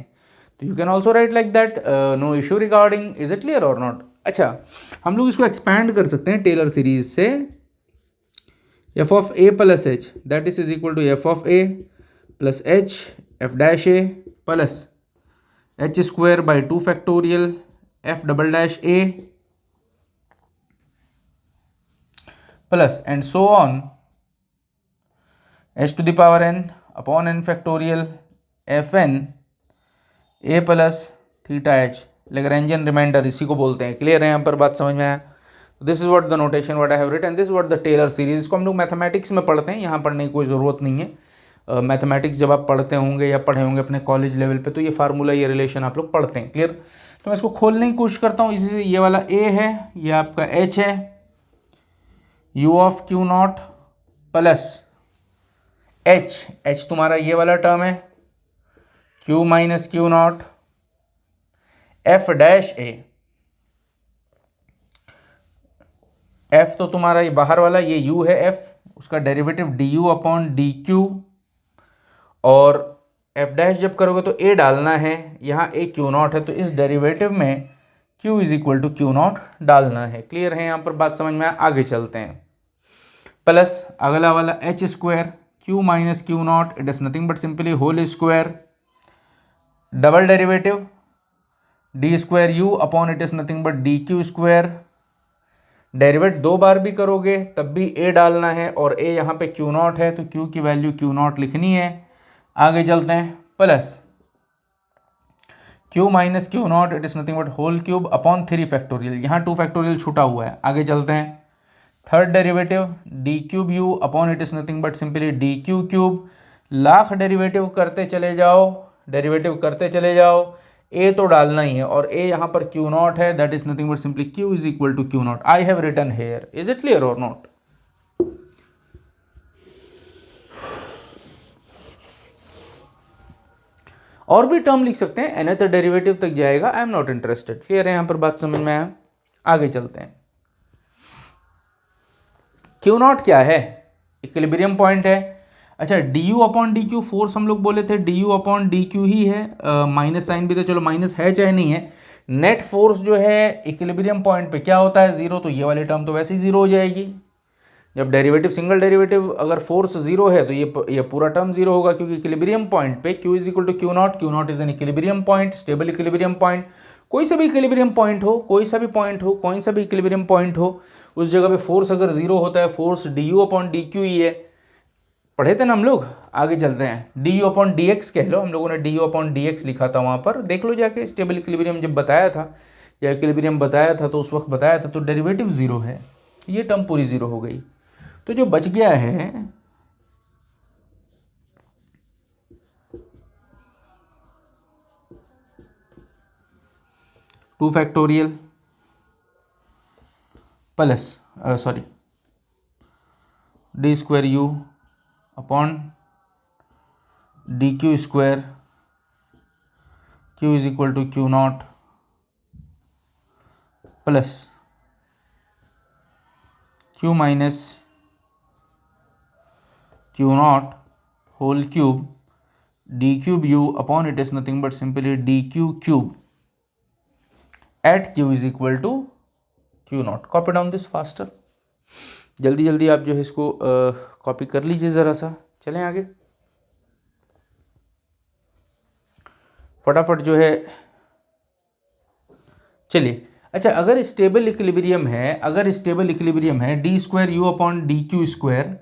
तो you can also write like that, no issue regarding, is it clear और नॉट? अच्छा, हम लोग इसको एक्सपैंड कर सकते हैं टेलर सीरीज से। F of a plus h that is equal to f of a plus h f dash a plus h square by 2 factorial f double dash a plus and so on h to the power n upon n factorial f N A plus theta H, लैग्रैंजियन reminder इसी को बोलते हैं। Clear है यहाँ पर बात समझ में आया? This is what the notation what I have written, this what the Taylor series. इसको हम लोग मैथमेटिक्स में पढ़ते हैं, यहाँ पढ़ने की कोई ज़रूरत नहीं है। मैथमेटिक्स जब आप पढ़ते होंगे या पढ़े होंगे अपने कॉलेज लेवल पे तो ये फार्मूला, ये रिलेशन आप लोग पढ़ते हैं। क्लियर? तो मैं इसको खोलने की कोशिश करता हूँ। इसी से ये वाला ए है, ये आपका एच है, you of q not plus H, H तुम्हारा ये वाला टर्म है, q minus q not F dash A, F तो तुम्हारा ये बाहर वाला, ये यू है एफ, उसका derivative D u upon d Q, और एफ डैश जब करोगे तो ए डालना है, यहाँ ए क्यू नॉट है तो इस डेरिवेटिव में q is equal to q naught डालना है। क्लियर है यहाँ पर बात समझ में? आगे चलते हैं। प्लस अगला वाला h square q minus q naught, it is nothing but simply whole square, double derivative d square you upon it is nothing but d q square, derivate दो बार भी करोगे तब भी ए डालना है, और ए यहाँ पे क्यू नॉट है तो क्यू की वैल्यू क्यू नॉट लिखनी है। आगे चलते हैं। Plus q minus q naught it is nothing but whole cube upon 3 factorial, यहाँ 2 फैक्टोरियल छूटा हुआ है। आगे चलते हैं। Third derivative d cube u upon it is nothing but simply d q cube, lakh derivative करते चले जाओ, डेरिवेटिव करते चले जाओ, ए तो डालना ही है, और ए यहाँ पर क्यू नॉट है, that is nothing but simply q is equal to q naught. I have written here, is it clear और नॉट? और भी टर्म लिख सकते हैं, nth डेरिवेटिव तक जाएगा, I am not interested. Clear है यहाँ पर बात समझ में आया? आगे चलते हैं। क्यू नॉट क्या है? इक्विलिब्रियम पॉइंट है। अच्छा, d u upon d q, force हम लोग बोले थे d u upon d q ही है, माइनस साइन भी, तो चलो माइनस है चाहे नहीं है, नेट फोर्स जो है इक्विलिब्रियम पॉइंट पे क्या होता है? जीरो, तो ये वाली टर्म तो वैसे ही जीरो हो जाएगी। जब डेरिवेटिव सिंगल डेरिवेटिव अगर फोर्स जीरो है तो ये पूरा टर्म जीरो होगा, क्योंकि इक्विलिब्रियम पॉइंट पे q is equal to q not is an equilibrium point, stable equilibrium point. कोई सा भी इक्विलिब्रियम पॉइंट हो, कोई सा भी पॉइंट हो, कोई सा भी इक्विलिब्रियम पॉइंट हो, उस जगह पे फोर्स अगर जीरो होता है, force d u upon d q ही है, पढ़े थे ना हम लोग। आगे चलते हैं। D u upon D x कह लो, हम लोगों ने d u upon D x लिखा था, वहाँ पर देख लो जाके, स्टेबल इक्विलिब्रियम जब बताया था या इक्विलिब्रियम बताया था तो उस वक्त बताया था, तो डेरिवेटिव जीरो है, ये टर्म पूरी जीरो हो गई। तो जो बच गया है two factorial plus sorry d square you upon d q square, q is equal to q not plus q minus q naught whole cube d cube u upon it is nothing but simply d q cube at q is equal to q naught. Copy down this faster, जल्दी जल्दी आप जो है इसको copy कर लीजिए ज़रा सा। चलें आगे फटाफट जो है, चलिए। अच्छा, अगर स्टेबल इक्विलिब्रियम है, अगर स्टेबल इक्विलिब्रियम है, d square you upon d q square,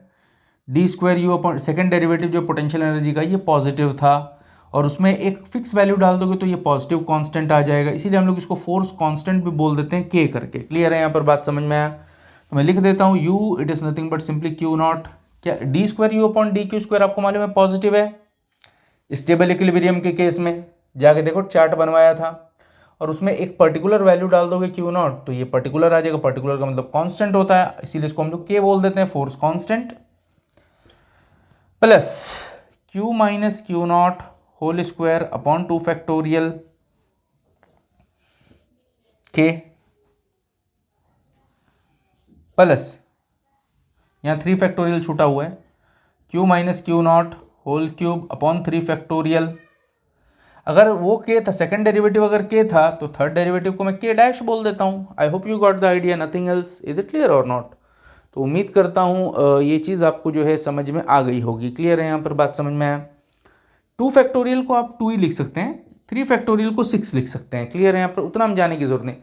D square you upon second derivative जो पोटेंशियल एनर्जी का, ये पॉजिटिव था, और उसमें एक फिक्स वैल्यू डाल दोगे तो ये पॉजिटिव कांस्टेंट आ जाएगा, इसीलिए हम लोग इसको फोर्स कांस्टेंट भी बोल देते हैं के करके। क्लियर है यहाँ पर बात समझ में आया? तो मैं लिख देता हूँ u it is nothing but simply q not, क्या d square you upon d q square आपको मालूम है पॉजिटिव है, स्टेबल इक्विलिब्रियम के केस में जाके देखो चार्ट बनवाया था, और उसमें एक पर्टिकुलर वैल्यू डाल दोगे क्यू नॉट तो ये पर्टिकुलर आ जाएगा, पर्टिकुलर का मतलब कांस्टेंट होता है, इसीलिए इसको हम लोग के बोल देते हैं, force constant, plus q minus q naught whole square upon 2 factorial k plus यहाँ 3 फैक्टोरियल छूटा हुआ है q minus q naught whole cube upon 3 factorial. अगर वो के था, सेकंड डेरिवेटिव अगर के था तो थर्ड डेरिवेटिव को मैं के डैश बोल देता हूँ। आई hope you got the idea, nothing else. Is it clear और नॉट? तो उम्मीद करता हूँ ये चीज़ आपको जो है समझ में आ गई होगी। क्लियर है यहाँ पर बात समझ में आया? 2 फैक्टोरियल को आप 2 ही लिख सकते हैं, 3 फैक्टोरियल को 6 लिख सकते हैं। क्लियर है यहाँ पर? उतना हम जाने की जरूरत नहीं।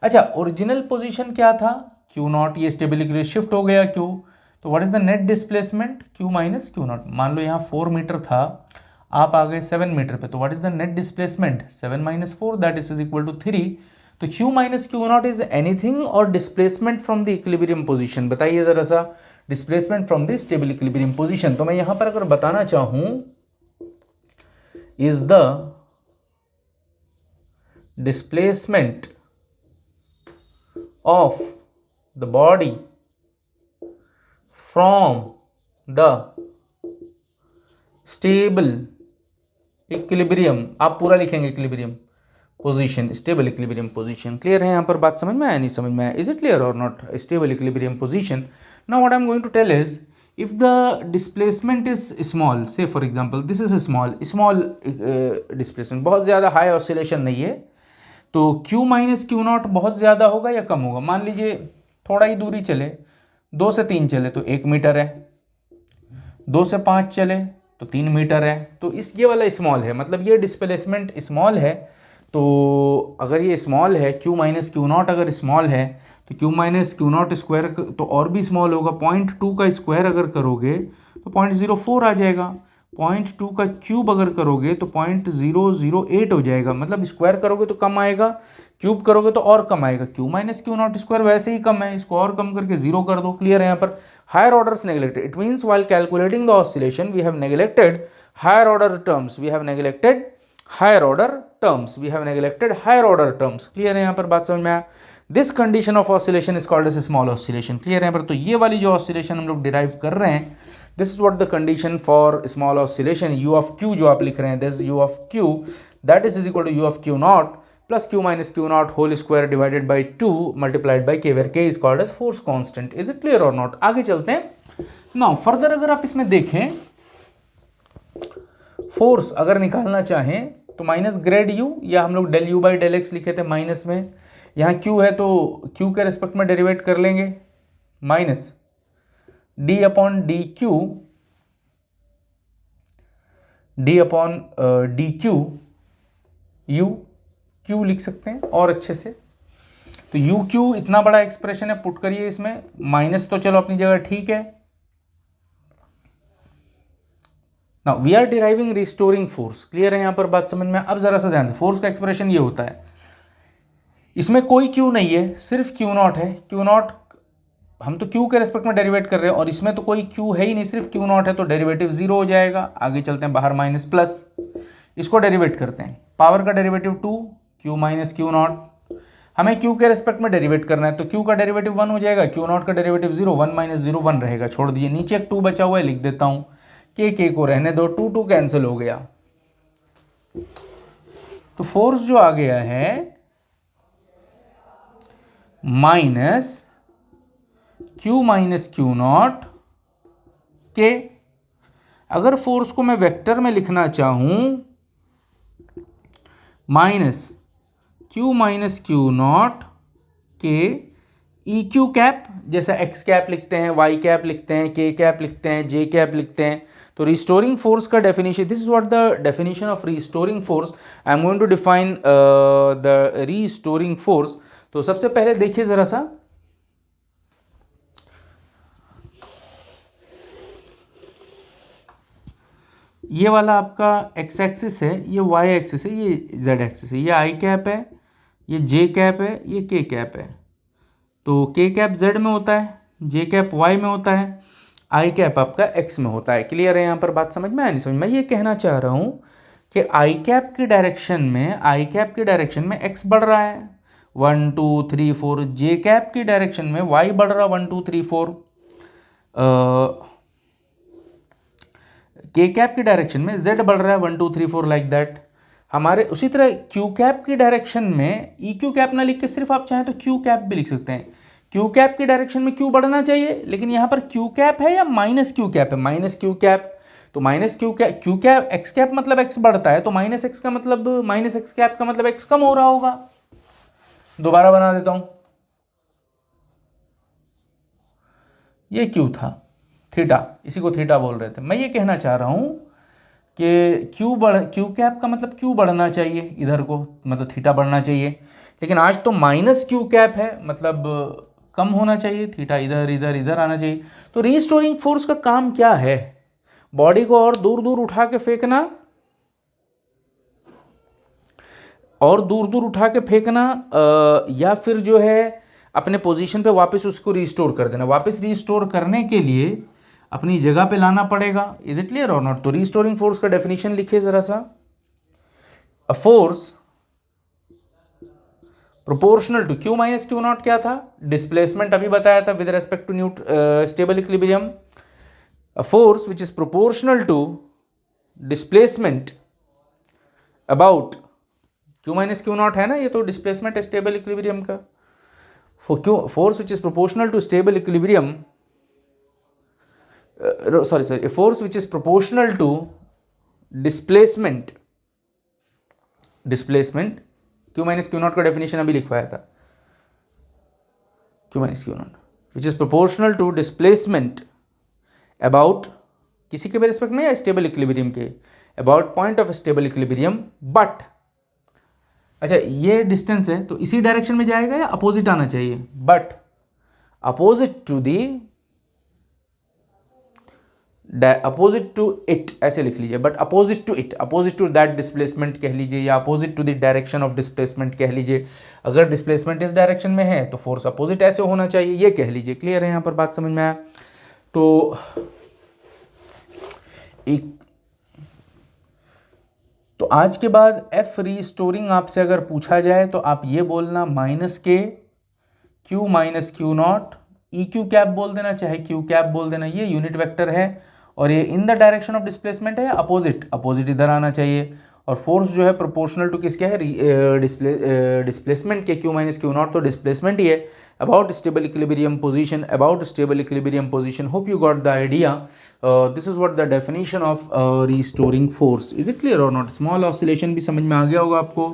अच्छा, ओरिजिनल पोजीशन क्या था? क्यू नॉट, ये स्टेबल इक्वेशन शिफ्ट हो गया क्यू, तो what is the net displacement? Q minus q not. मान लो यहाँ 4 मीटर था, आप आ गए 7 मीटर पे, तो what is the net displacement? 7 minus 4 that is equal to 3। तो q minus q not is anything और displacement from the equilibrium position? बताइए जरा सा, displacement from the stable equilibrium position. तो मैं यहां पर अगर बताना चाहूं is the displacement of the body from the stable equilibrium, आप पूरा लिखेंगे equilibrium position, stable equilibrium position. Clear है यहाँ पर बात समझ में आया, नहीं समझ में आया? इज इट क्लियर और not? Stable equilibrium position. Now what I am going to tell is, if the displacement is small, say for example this is a small displacement, बहुत ज़्यादा हाई ऑसिलेशन नहीं है, तो Q माइनस क्यू नॉट बहुत ज़्यादा होगा या कम होगा? मान लीजिए थोड़ा ही दूरी चले, 2 से 3 चले तो 1 मीटर है, 2 से 5 चले तो 3 मीटर है, तो ये वाला स्मॉल है, मतलब ये डिस्प्लेसमेंट स्मॉल है। तो अगर ये स्मॉल है, Q माइनस क्यू नॉट अगर स्मॉल है, तो Q minus q not square तो और भी स्मॉल होगा। 0.2 का स्क्वायर अगर करोगे तो 0.04 आ जाएगा, 0.2 का क्यूब अगर करोगे तो 0.008 हो जाएगा। मतलब स्क्वायर करोगे तो कम आएगा, क्यूब करोगे तो और कम आएगा। Q minus q not square वैसे ही कम है, इसको और कम करके 0 कर दो। क्लियर है यहाँ पर? Higher orders neglected, it means while calculating the oscillation we have neglected higher order terms, we have neglected higher order terms, we have neglected higher order terms. Clear है यहाँ पर बात समझ में आया? This condition of oscillation is called as small oscillation. Clear है यहाँ पर? तो ये वाली जो ऑसिलेशन हम लोग डिराइव कर रहे हैं, this is what the condition for small oscillation. U of q जो आप लिख रहे हैं, this u of q that is equal to u of q not plus q minus q naught whole square divided by 2 multiplied by k, where k is called as force constant. Is it clear और not? आगे चलते हैं। Now further अगर आप इसमें देखें, force अगर निकालना चाहें तो माइनस ग्रेड यू, या हम लोग del u by del x लिखे थे माइनस में, यहाँ क्यू है तो क्यू के रेस्पेक्ट में डेरिवेट कर लेंगे, minus D upon d Q, D upon d Q U, Q लिख सकते हैं और अच्छे से। तो यू क्यू इतना बड़ा एक्सप्रेशन है, पुट करिए इसमें, माइनस तो चलो अपनी जगह ठीक है। Now we are deriving restoring force. Clear है यहाँ पर बात समझ में? अब जरा सा ध्यान से, फोर्स का एक्सप्रेशन ये होता है, इसमें कोई क्यू नहीं है, सिर्फ क्यू नॉट है। क्यू नॉट हम तो क्यू के रेस्पेक्ट में डेरिवेट कर रहे हैं, और इसमें तो कोई क्यू है ही नहीं, सिर्फ क्यू नॉट है, तो डेरिवेटिव 0 हो जाएगा। आगे चलते हैं, बाहर माइनस प्लस, इसको डेरिवेट करते हैं, पावर का derivative 2 Q minus q not, हमें क्यू के रेस्पेक्ट में डेरिवेट करना है, तो क्यू का डेरिवेटिव 1 हो जाएगा, क्यू नॉट का डेरिवेटिव 0, 1 माइनस 0 1 रहेगा, छोड़ दिए। नीचे एक 2 बचा हुआ है, लिख देता हूँ, के को रहने दो, 2 2 कैंसिल हो गया। तो फोर्स जो आ गया है minus Q minus q not के। अगर फोर्स को मैं वेक्टर में लिखना चाहूं, minus Q minus q not के ई क्यू कैप, जैसा एक्स कैप लिखते हैं, वाई कैप लिखते हैं, के कैप लिखते हैं, जे कैप लिखते हैं। तो रिस्टोरिंग फोर्स का definition, this is what the definition of restoring force. I am going to define the restoring force. तो सबसे पहले देखिए जरा सा, ये वाला आपका एक्स एक्सिस है, ये वाई एक्सिस है, ये जेड एक्सिस है, ये आई कैप है, ये जे कैप है, ये के कैप है। तो के कैप जेड में होता है, जे कैप वाई में होता है, आई कैप आपका एक्स में होता है। क्लियर है यहाँ पर बात समझ में आया, नहीं समझ में? ये कहना चाह रहा हूँ कि आई कैप की डायरेक्शन में एक्स बढ़ रहा है 1 2 3 4, जे कैप की डायरेक्शन में वाई बढ़ रहा 1 2 3 4। के कैप की डायरेक्शन में z बढ़ रहा है 1 2 3 4 लाइक दैट। हमारे उसी तरह क्यू कैप की डायरेक्शन में ई क्यू कैप ना लिख के सिर्फ आप चाहें तो क्यू कैप भी लिख सकते हैं। क्यू कैप की डायरेक्शन में क्यू बढ़ना चाहिए, लेकिन यहाँ पर क्यू कैप है या माइनस क्यू कैप है, माइनस क्यू कैप। तो minus Q cap x cap मतलब एक्स बढ़ता है, तो माइनस एक्स का मतलब माइनस एक्स कैप का मतलब एक्स कम हो रहा होगा। दोबारा बना देता हूं, ये क्यू था, थीटा, इसी को थीटा बोल रहे थे। मैं ये कहना चाह रहा हूं कि क्यू कैप का मतलब क्यू बढ़ना चाहिए इधर को, मतलब थीटा बढ़ना चाहिए, लेकिन आज तो माइनस क्यू कैप है, मतलब कम होना चाहिए, थीटा इधर इधर इधर आना चाहिए। तो रीस्टोरिंग फोर्स का काम क्या है? बॉडी को और दूर दूर उठा के फेंकना, और दूर दूर उठा के फेंकना, या फिर जो है अपने पोजीशन पे वापस उसको रिस्टोर कर देना। वापस रिस्टोर करने के लिए अपनी जगह पे लाना पड़ेगा। इज इट क्लियर और नॉट? तो रिस्टोरिंग फोर्स का डेफिनेशन लिखिए जरा सा। A force proportional to q minus q not क्या था? डिस्प्लेसमेंट अभी बताया था with respect to stable equilibrium. A force which is proportional to displacement about q minus q naught है ना, ये तो डिस्प्लेसमेंट है स्टेबल इक्विलिब्रियम का। Force which is proportional to stable equilibrium, a force which is proportional to displacement q minus q naught का definition अभी लिखवाया था, q minus q naught which is proportional to displacement about किसी के भी respect में या स्टेबल इक्विलिब्रियम के, about point of stable equilibrium, but अच्छा ये डिस्टेंस है तो इसी डायरेक्शन में जाएगा या अपोजिट आना चाहिए? बट अपोजिट टू इट ऐसे लिख लीजिए, but opposite to it, opposite to that displacement कह लीजिए, या opposite to the direction of displacement कह लीजिए। अगर डिस्प्लेसमेंट इस डायरेक्शन में है तो फोर्स अपोजिट ऐसे होना चाहिए, ये कह लीजिए। क्लियर है? यहाँ पर बात समझ में आया? तो आज के बाद एफ रीस्टोरिंग आपसे अगर पूछा जाए तो आप ये बोलना minus k q minus q not, E Q cap बोल देना चाहे क्यू कैप बोल देना, ये यूनिट वेक्टर है और ये in the direction of displacement है, अपोजिट इधर आना चाहिए। और फोर्स जो है प्रोपोर्शनल टू किसके है? डिस्प्लेसमेंट के, क्यू माइनस क्यू नॉट तो डिस्प्लेसमेंट ही है। About stable equilibrium position, about stable equilibrium position. Hope you got the idea. This is what the definition of restoring force. Is it clear और not? Small oscillation भी समझ में आ गया होगा आपको।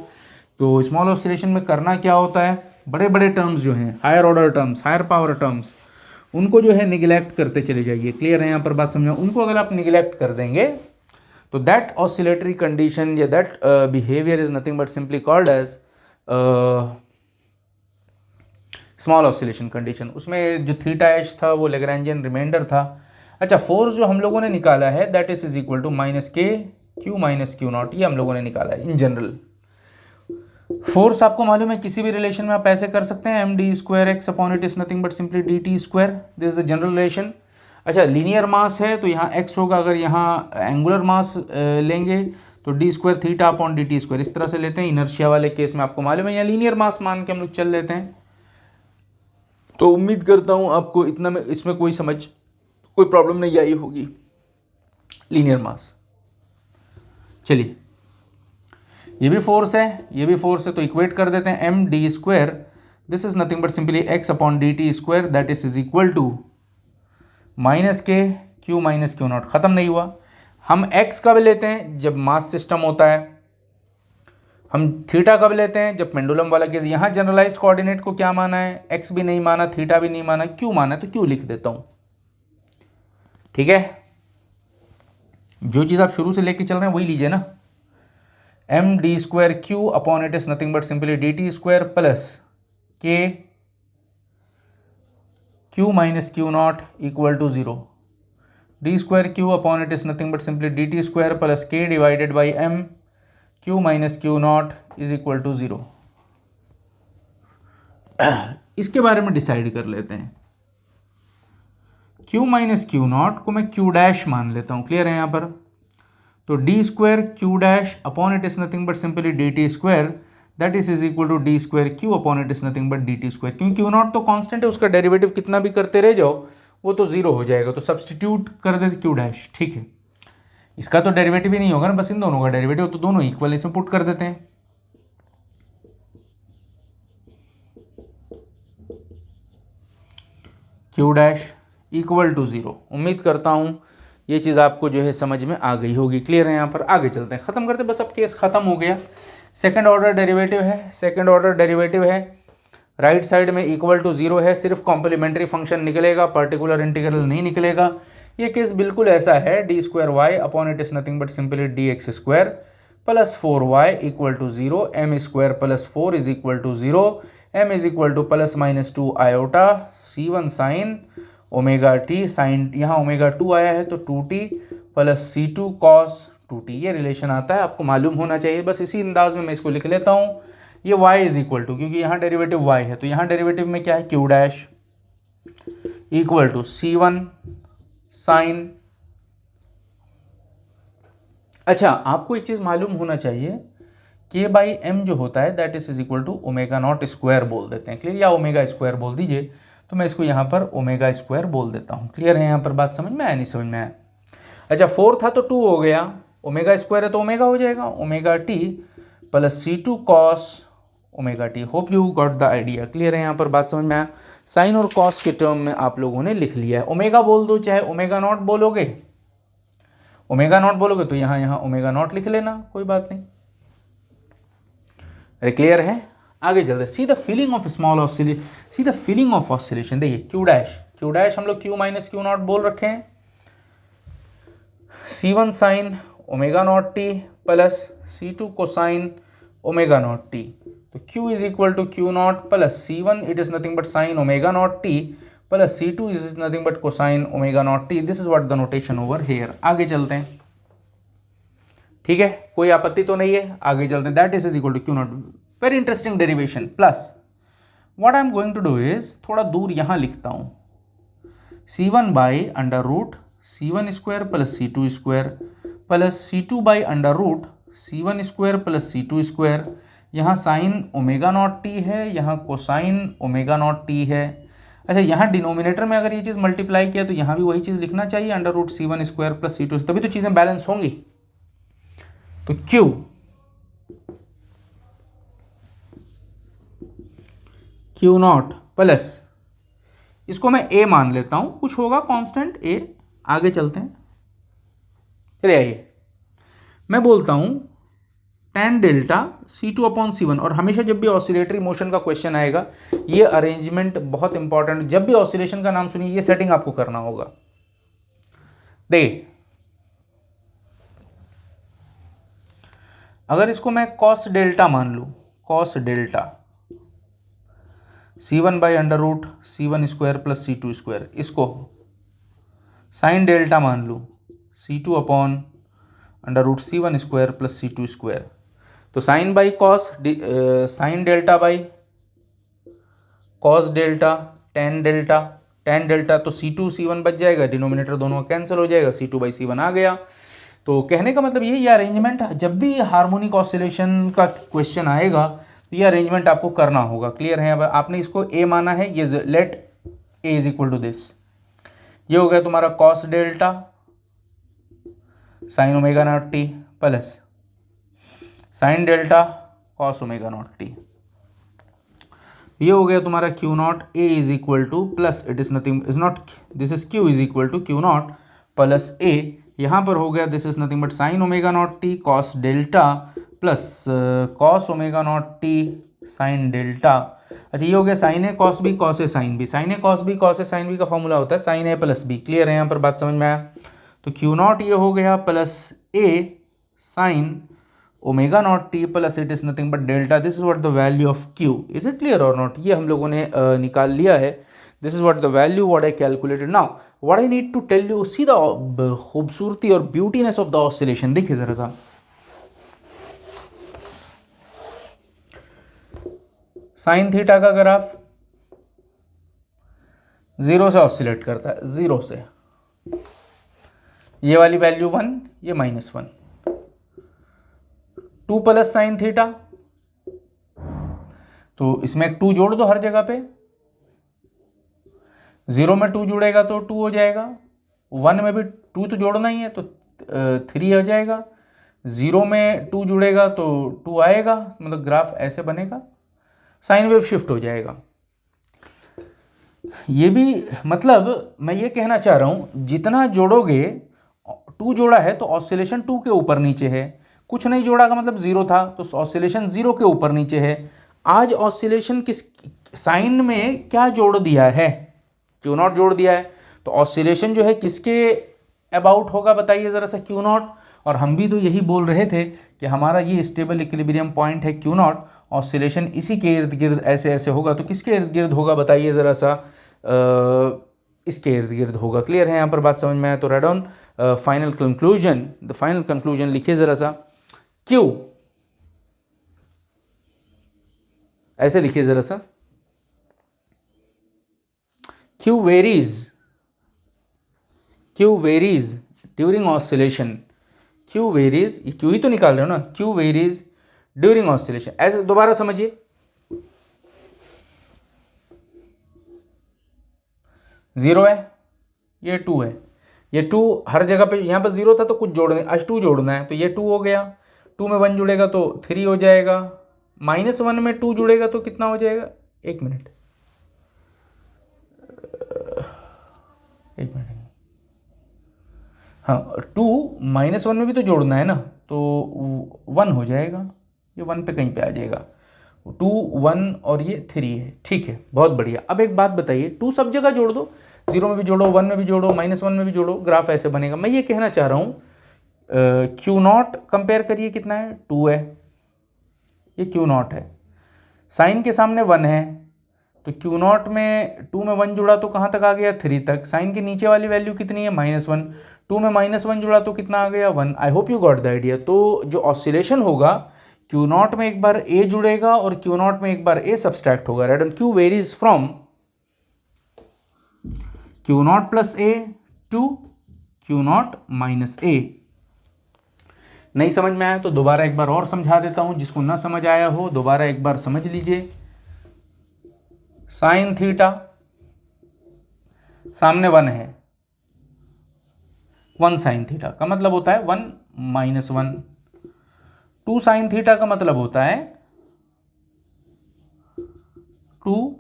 तो स्मॉल ऑसिलेशन में करना क्या होता है, बड़े बड़े टर्म्स जो हैं, higher order terms, higher power terms, उनको जो है निगलेक्ट करते चले जाइए। क्लियर है? यहाँ पर बात समझो। उनको अगर आप निगलेक्ट कर देंगे तो दैट ऑसिलेटरी कंडीशन या that behaviour is nothing but simply called as small oscillation condition. उसमें जो थीटा एच था वो लेग्रेंजियन रिमाइंडर था। अच्छा, फोर्स जो हम लोगों ने निकाला है that is equal to minus k q minus q naught, ये हम लोगों ने निकाला है इन जनरल। फोर्स आपको मालूम है किसी भी रिलेशन में आप ऐसे कर सकते हैं, m d square x upon it is nothing but simply d t square, this is the general relation. अच्छा, लीनियर मास है तो यहाँ x होगा, अगर यहाँ एंगुलर मास लेंगे तो d square theta upon d t square, इस तरह से लेते हैं। इनर्शिया वाले केस में आपको मालूम है यहाँ लीनियर मास मान के हम लोग चल लेते हैं। तो उम्मीद करता हूँ आपको इतना में इसमें कोई प्रॉब्लम नहीं आई होगी। लीनियर मास, चलिए ये भी फोर्स है, ये भी फोर्स है, तो इक्वेट कर देते हैं m d square, this is nothing but simply x upon d t square that is equal to minus k q minus q naught. खत्म नहीं हुआ। हम x कब लेते हैं? जब मास सिस्टम होता है। हम थीटा कब लेते हैं? जब पेंडुलम वाला केस। यहाँ जनरलाइज्ड कोऑर्डिनेट को क्या माना है? x भी नहीं माना, थीटा भी नहीं माना, क्यू माना, तो क्यू लिख देता हूं। ठीक है, जो चीज आप शुरू से लेके चल रहे हैं वही लीजिए ना। M d square q upon it is nothing but simply d t square plus k q minus q not equal to 0। D square q upon it is nothing but simply d t square plus k divided by m q minus q not is equal to 0। इसके बारे में decide कर लेते हैं। Q minus q not को मैं Q dash मान लेता हूं। क्लियर है यहाँ पर? तो d square q dash upon it is nothing but simply d t square that is equal to D square q upon it is nothing but d t square. क्योंकि q naught तो constant है, उसका derivative कितना भी करते रह जाओ वो तो 0 हो जाएगा, तो सब्सटीट्यूट कर देते क्यू डैश। ठीक है, इसका तो डेरिवेटिव ही नहीं होगा ना, बस इन दोनों का डेरिवेटिव, तो दोनों इक्वल इसमें पुट कर देते हैं। Q dash equal to 0। उम्मीद करता हूँ ये चीज़ आपको जो है समझ में आ गई होगी। क्लियर है? यहाँ पर आगे चलते हैं, ख़त्म करते हैं, बस अब केस ख़त्म हो गया। सेकंड ऑर्डर डेरिवेटिव है, सेकंड ऑर्डर डेरिवेटिव है, राइट साइड में इक्वल टू 0 है, सिर्फ कॉम्प्लीमेंट्री फंक्शन निकलेगा, पर्टिकुलर इंटीग्रल नहीं निकलेगा। ये केस बिल्कुल ऐसा है, d square Y upon it is nothing but simply d x square plus 4y equal to 0, m square plus 4 is equal to 0, m is equal to plus minus 2 iota c1 sine omega t, sign यहाँ omega 2 आया है तो 2t plus c2 cos 2t, ये relation आता है, आपको मालूम होना चाहिए। बस इसी अंदाज में मैं इसको लिख लेता हूँ। ये y इज इक्वल टू, क्योंकि यहाँ डेरिवेटिव y है तो यहाँ डेरिवेटिव में क्या है, q dash equal to c1 sine. अच्छा, आपको एक चीज़ मालूम होना चाहिए k बाई एम जो होता है that is equal to omega naught square बोल देते हैं। क्लियर? या ओमेगा स्क्वायर बोल दीजिए, तो मैं इसको यहाँ पर ओमेगा स्क्वायर बोल देता हूँ। क्लियर है? यहाँ पर बात समझ में आया, नहीं समझ में आया? अच्छा, 4 था तो 2 हो गया, ओमेगा स्क्वायर है तो ओमेगा हो जाएगा, omega t plus c2 cos omega T. Hope you got the idea. Clear है? यहाँ पर बात समझ में आया? साइन और कॉस के टर्म में आप लोगों ने लिख लिया है। ओमेगा बोल दो, चाहे ओमेगा नॉट बोलोगे, ओमेगा नॉट बोलोगे तो यहाँ ओमेगा नॉट लिख लेना, कोई बात नहीं। अरे क्लियर है? आगे चलते, see the feeling of small oscillation, see the feeling of oscillation. देखिए क्यू डैश हम लोग क्यू माइनस क्यू नॉट बोल रखे हैं, c1 sine omega naught t plus c2 cosine omega naught t, तो q is equal to q not plus c1 it is nothing but sine omega naught t plus c2 is nothing but cosine omega naught t. This is what the notation over here. आगे चलते हैं, ठीक है, कोई आपत्ति तो नहीं है? आगे चलते हैं, that is equal to q naught, very interesting derivation, plus what I am going to do is, थोड़ा दूर यहां लिखता हूं, c1 by under root c1 square plus c2 square plus c2 by under root c1 square plus c2 square. यहाँ sine omega naught t है, यहाँ cosine omega naught t है। अच्छा, यहाँ डिनोमिनेटर में अगर ये चीज़ मल्टीप्लाई किया तो यहाँ भी वही चीज़ लिखना चाहिए, under root c1 square plus c2, तभी तो चीज़ें बैलेंस होंगी। तो क्यू नॉट प्लस, इसको मैं a मान लेता हूं, कुछ होगा कांस्टेंट a। आगे चलते हैं, चलिए आइए, मैं बोलता हूं tan delta c2 upon c1। और हमेशा जब भी ऑसिलेटरी मोशन का क्वेश्चन आएगा, ये अरेंजमेंट बहुत इंपॉर्टेंट, जब भी ऑसिलेशन का नाम सुनिए ये सेटिंग आपको करना होगा। देखिए, अगर इसको मैं कॉस डेल्टा मान लूं, cos delta c1 by under root c1 square plus c2 square, इसको साइन डेल्टा मान लूँ c2 upon under root c1 square plus c2 square, तो sine by cos, sine delta by cos delta, tan delta तो c2 c1 बच जाएगा, denominator दोनों cancel हो जाएगा, c2 बाई c1 आ गया। तो कहने का मतलब ये अरेंजमेंट, जब भी हार्मोनिक ऑसिलेशन का क्वेश्चन आएगा तो ये अरेंजमेंट आपको करना होगा। क्लियर है? अब आपने इसको a माना है, ये let a is equal to this, ये हो गया तुम्हारा cos delta sine omega naught t plus sine delta cos omega naught t, ये हो गया तुम्हारा q naught a is equal to plus it is nothing is not, this is q is equal to q not plus a, यहाँ पर हो गया this is nothing but sine omega naught t cos delta plus cos omega naught T sine delta. अच्छा, ये हो गया sign A cos B cos A sine B, sign A cos B cos A sine B का formula होता है sign ए plus B. Clear है? यहाँ पर बात समझ में आया? तो क्यू नॉट ये हो गया plus a sine omega naught t plus it is nothing but delta, this is what the value of q. Is it clear और नॉट? ये हम लोगों ने निकाल लिया है, this is what the value what I calculated. Now what I need to tell you, see the खूबसूरती और ब्यूटीनेस ऑफ द ऑसिलेशन। देखिए जरा सा, साइन थीटा का ग्राफ जीरो से ऑसिलेट करता है, जीरो से, ये वाली वैल्यू 1, ये -1, 2 प्लस साइन थीटा, तो इसमें एक 2 जोड़ दो हर जगह पे, 0 में 2 जुड़ेगा तो 2 हो जाएगा, 1 में भी 2 तो जोड़ना ही है, तो 3 आ जाएगा, 0 में 2 जुड़ेगा तो 2 आएगा, मतलब ग्राफ ऐसे बनेगा, साइन वेव शिफ्ट हो जाएगा। ये भी मतलब मैं ये कहना चाह रहा हूँ जितना जोड़ोगे, 2 जोड़ा है तो ऑसिलेशन 2 के ऊपर नीचे है, कुछ नहीं जोड़ा का मतलब 0 था तो ऑसिलेशन 0 के ऊपर नीचे है। आज ऑसिलेशन किस साइन में क्या जोड़ दिया है, क्यू नॉट जोड़ दिया है, तो ऑसिलेशन जो है किसके अबाउट होगा बताइए ज़रा सा, क्यू नॉट। और हम भी तो यही बोल रहे थे कि हमारा ये स्टेबल इक्विलिब्रियम पॉइंट है क्यू नॉट, ऑसिलेशन इसी के इर्द गिर्द ऐसे ऐसे होगा, तो किसके इर्द गिर्द होगा बताइए ज़रा सा, इसके इर्द गिर्द होगा। क्लियर है यहाँ पर बात समझ में आया तो write down final conclusion, the final conclusion लिखिए ज़रा सा, क्यू ऐसे लिखिए ज़रा सा, Q varies during oscillation, Q varies, ये क्यू ही तो निकाल रहे हो ना, क्यू वेरीज ड्यूरिंग ऑसिलेशन। ऐसे दोबारा समझिए, 0 है, ये 2 है, ये 2 हर जगह पे, यहाँ पर 0 था तो कुछ जोड़ने, आज 2 जोड़ना है तो ये 2 हो गया, 2 में 1 जुड़ेगा तो 3 हो जाएगा, -1 में 2 जुड़ेगा तो कितना हो जाएगा, एक मिनट हाँ, 2 -1 में भी तो जोड़ना है ना, तो 1 हो जाएगा, ये 1 पे कहीं पे आ जाएगा, 2 1 और ये 3 है, ठीक है, बहुत बढ़िया। अब एक बात बताइए, 2 सब जगह जोड़ दो, 0 में भी जोड़ो, 1 में भी जोड़ो, -1 में भी जोड़ो, ग्राफ ऐसे बनेगा। मैं ये कहना चाह रहा हूँ क्यू नॉट कंपेयर करिए कितना है, 2 है, ये क्यू नॉट है, साइन के सामने 1 है, तो क्यू नॉट में 2 में 1 जुड़ा तो कहाँ तक आ गया, 3 तक। साइन के नीचे वाली वैल्यू कितनी है, -1, 2 में -1 जुड़ा तो कितना आ गया, 1। आई hope you got the idea. तो जो ऑसिलेशन होगा, क्यू नॉट में एक बार ए जुड़ेगा और क्यू नॉट में एक बार ए सब्सट्रैक्ट होगा, right. And q varies from q not plus a to q not minus a. नहीं समझ में आया तो दोबारा एक बार और समझा देता हूं, जिसको ना समझ आया हो दोबारा एक बार समझ लीजिए। साइन थीटा सामने 1 है, 1 साइन थीटा का मतलब होता है 1 -1, 2 साइन थीटा का मतलब होता है 2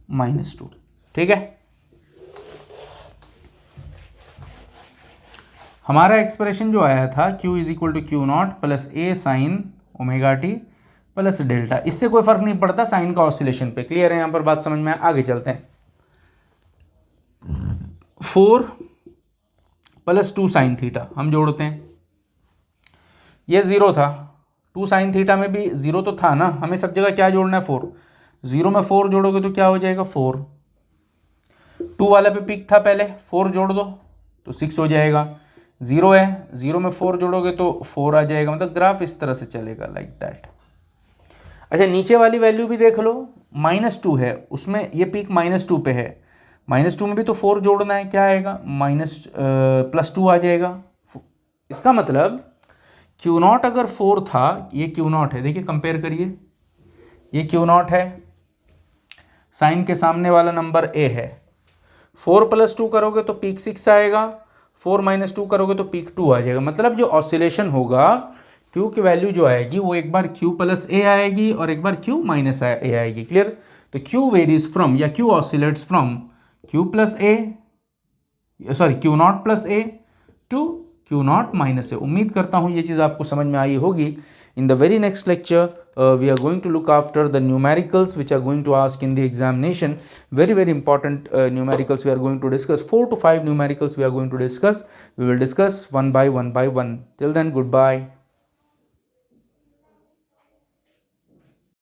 -2, ठीक है। हमारा एक्सप्रेशन जो आया था Q is equal to q not plus a sine omega t plus delta, इससे कोई फर्क नहीं पड़ता साइन का ऑसिलेशन पे। क्लियर है यहाँ पर बात समझ में? आगे चलते हैं। 4 + 2 साइन थीटा हम जोड़ते हैं, ये 0 था, 2 साइन थीटा में भी 0 तो था ना, हमें सब जगह क्या जोड़ना है, 4। 0 में 4 जोड़ोगे तो क्या हो जाएगा, 4। 2 वाला पे पिक था पहले, 4 जोड़ दो तो 6 हो जाएगा। 0 है, 0 में 4 जोड़ोगे तो 4 आ जाएगा, मतलब ग्राफ इस तरह से चलेगा, लाइक दैट। अच्छा, नीचे वाली वैल्यू भी देख लो, -2 है, उसमें ये पीक -2 पे है, -2 में भी तो 4 जोड़ना है, क्या आएगा, +2 आ जाएगा। इसका मतलब क्यू नॉट अगर 4 था, ये क्यू नॉट है, देखिए कंपेयर करिए, ये क्यू नॉट है, साइन के सामने वाला नंबर ए है, 4 + 2 करोगे तो पीक 6 आएगा, 4 - 2 करोगे तो पीक 2 आ जाएगा। मतलब जो ऑसिलेशन होगा, Q की वैल्यू जो आएगी वो एक बार Q + A आएगी और एक बार Q - A आएगी। क्लियर? तो Q वेरीज फ्रॉम या Q oscillates from Q + A, sorry Q naught + A to Q naught - A। उम्मीद करता हूँ ये चीज़ आपको समझ में आई होगी। In the very next lecture, we are going to look after the numericals which are going to ask in the examination. Very, very important numericals we are going to discuss. 4 to 5 numericals we are going to discuss. We will discuss one by one. Till then, goodbye.